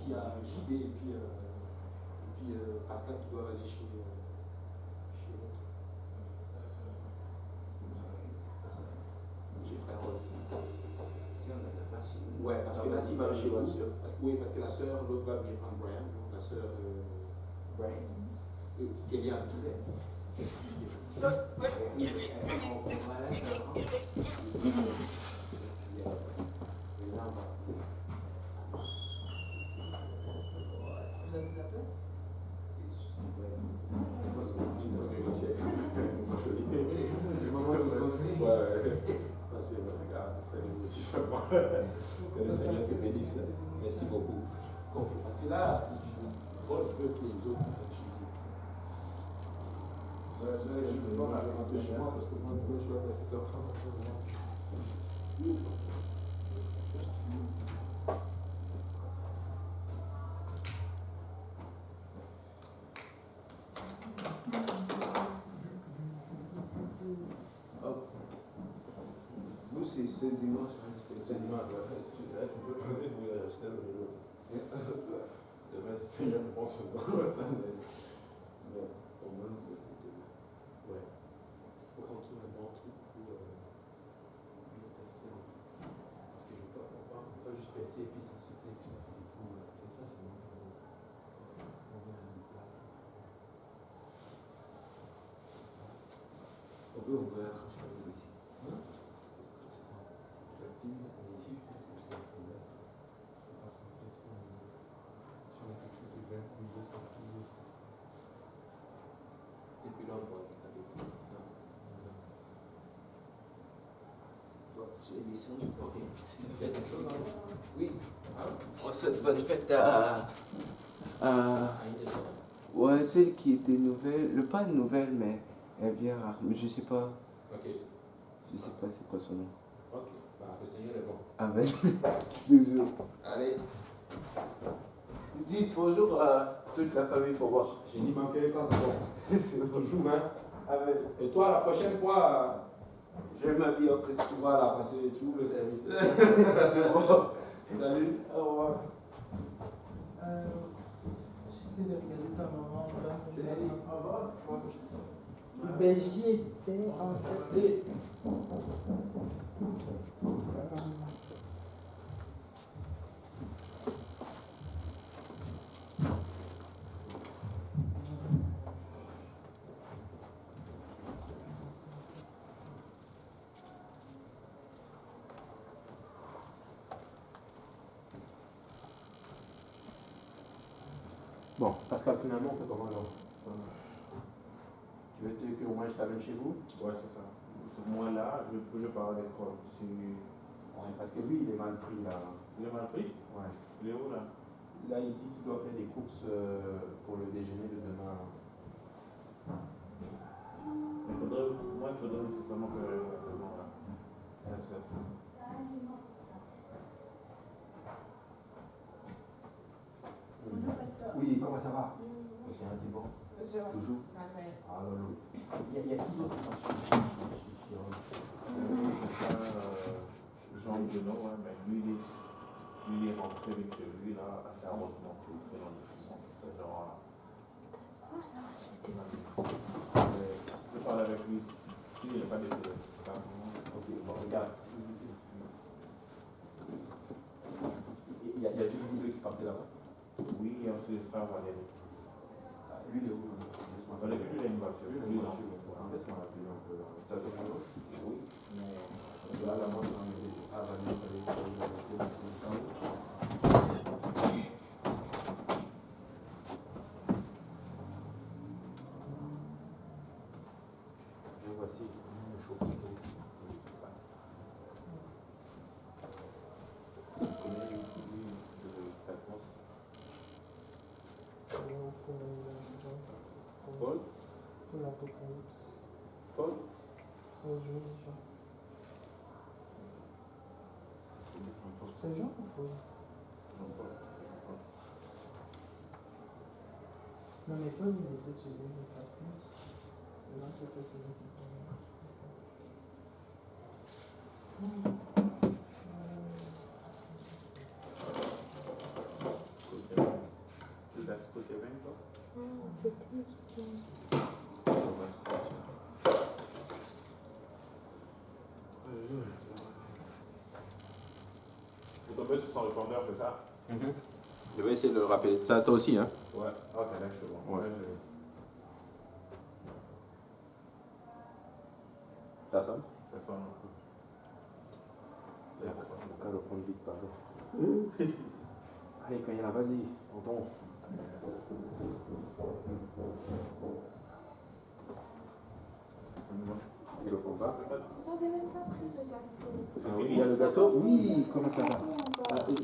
il y a JB et puis Pascal qui doivent aller chez l'autre. Chez frère. Ouais, parce que là, s'il va chez vous, parce que la sœur, l'autre va venir prendre Brian, la sœur Brian, Kéliane. Que le Seigneur te bénisse. Merci beaucoup. Parce que là, Paul veut que les autres je vais rentrer chez moi parce que moi, je dois passer leur temps. Vous, c'est ce dimanche. C'est dimanche, tu peux passer pour acheter le vélo. Demain, c'est Seigneur, je pense. Mais au moins, vous êtes demain. Ouais. Il faut qu'on trouve un bon truc pour percer. Parce que je ne peux pas juste percer et puis ça saute et puis ça fait des trous. C'est ça, c'est bon. On vient à une place. On peut ouvrir un crochet ici. Oui. On souhaite bonne fête à ouais, celle qui était nouvelle. Pas nouvelle, mais elle vient rare. Mais je sais pas. Ok. Je sais pas c'est quoi son nom. Ok. Bah, le Seigneur est bon. Amen. Toujours. Allez. Dites bonjour à toute la famille pour voir. Je n'y manquerai pas encore. C'est toujours, hein. Amen. Et toi, la prochaine fois, je m'habille en Christ. voilà, parce que tu ouvres le service. Salut. Au revoir. J'essaie de regarder ta maman. Au revoir. Le berger était en fait. Bon, Pascal, finalement, on fait comment alors? Tu veux qu'au moins je t'amène chez vous? Ouais, c'est ça. Moi là, je pars à l'école. Ouais, parce que lui, il est mal pris là. Il est mal pris? Ouais. Il est où là? Là, il dit qu'il doit faire des courses pour le déjeuner de demain. Il faudrait nécessairement que voilà. Bonjour, pasteur. Oui, comment ça va? C'est un bon. Toujours. Amen. Alléluia. Il y a qui d'autre? Jean Bruno, ouais, mais lui, il est rentré avec lui là, assez arrosement. C'est très long. Genre, je parle avec lui. Il n'est pas décidé. Ok, bon, regarde. Il y a juste vous deux qui partez là-bas? Oui, et ensuite le frère Valérie. Lui, il est où? Valérie, lui, il a une voiture. Lui, il a une voiture. Laisse-moi l'appeler un peu. Tu as ton numéro? Oui. Mais là, moi, je vais enlever. Ah, Valérie, voici le chauffeur. Paul? Pour l'Apocalypse. Paul? Jean. C'est Jean ou Paul? Non, mais Paul, il était sur l'Apocalypse. Là, c'est pas celui qui Kevin, toi? Ah, c'était ici. Vous tombez sur son répondeur, c'est ça? Je vais essayer de le rappeler. Ça, toi aussi, hein? Ouais. Ok, là, je suis bon. Ouais. Là, Ça sonne? ça sonne un peu. On va reprendre vite, pardon. Allez, quand il y en a, vas-y, on tombe. Il le prend pas. Vous avez même pas pris le gâteau. Il y a le gâteau? Oui, comment ça va?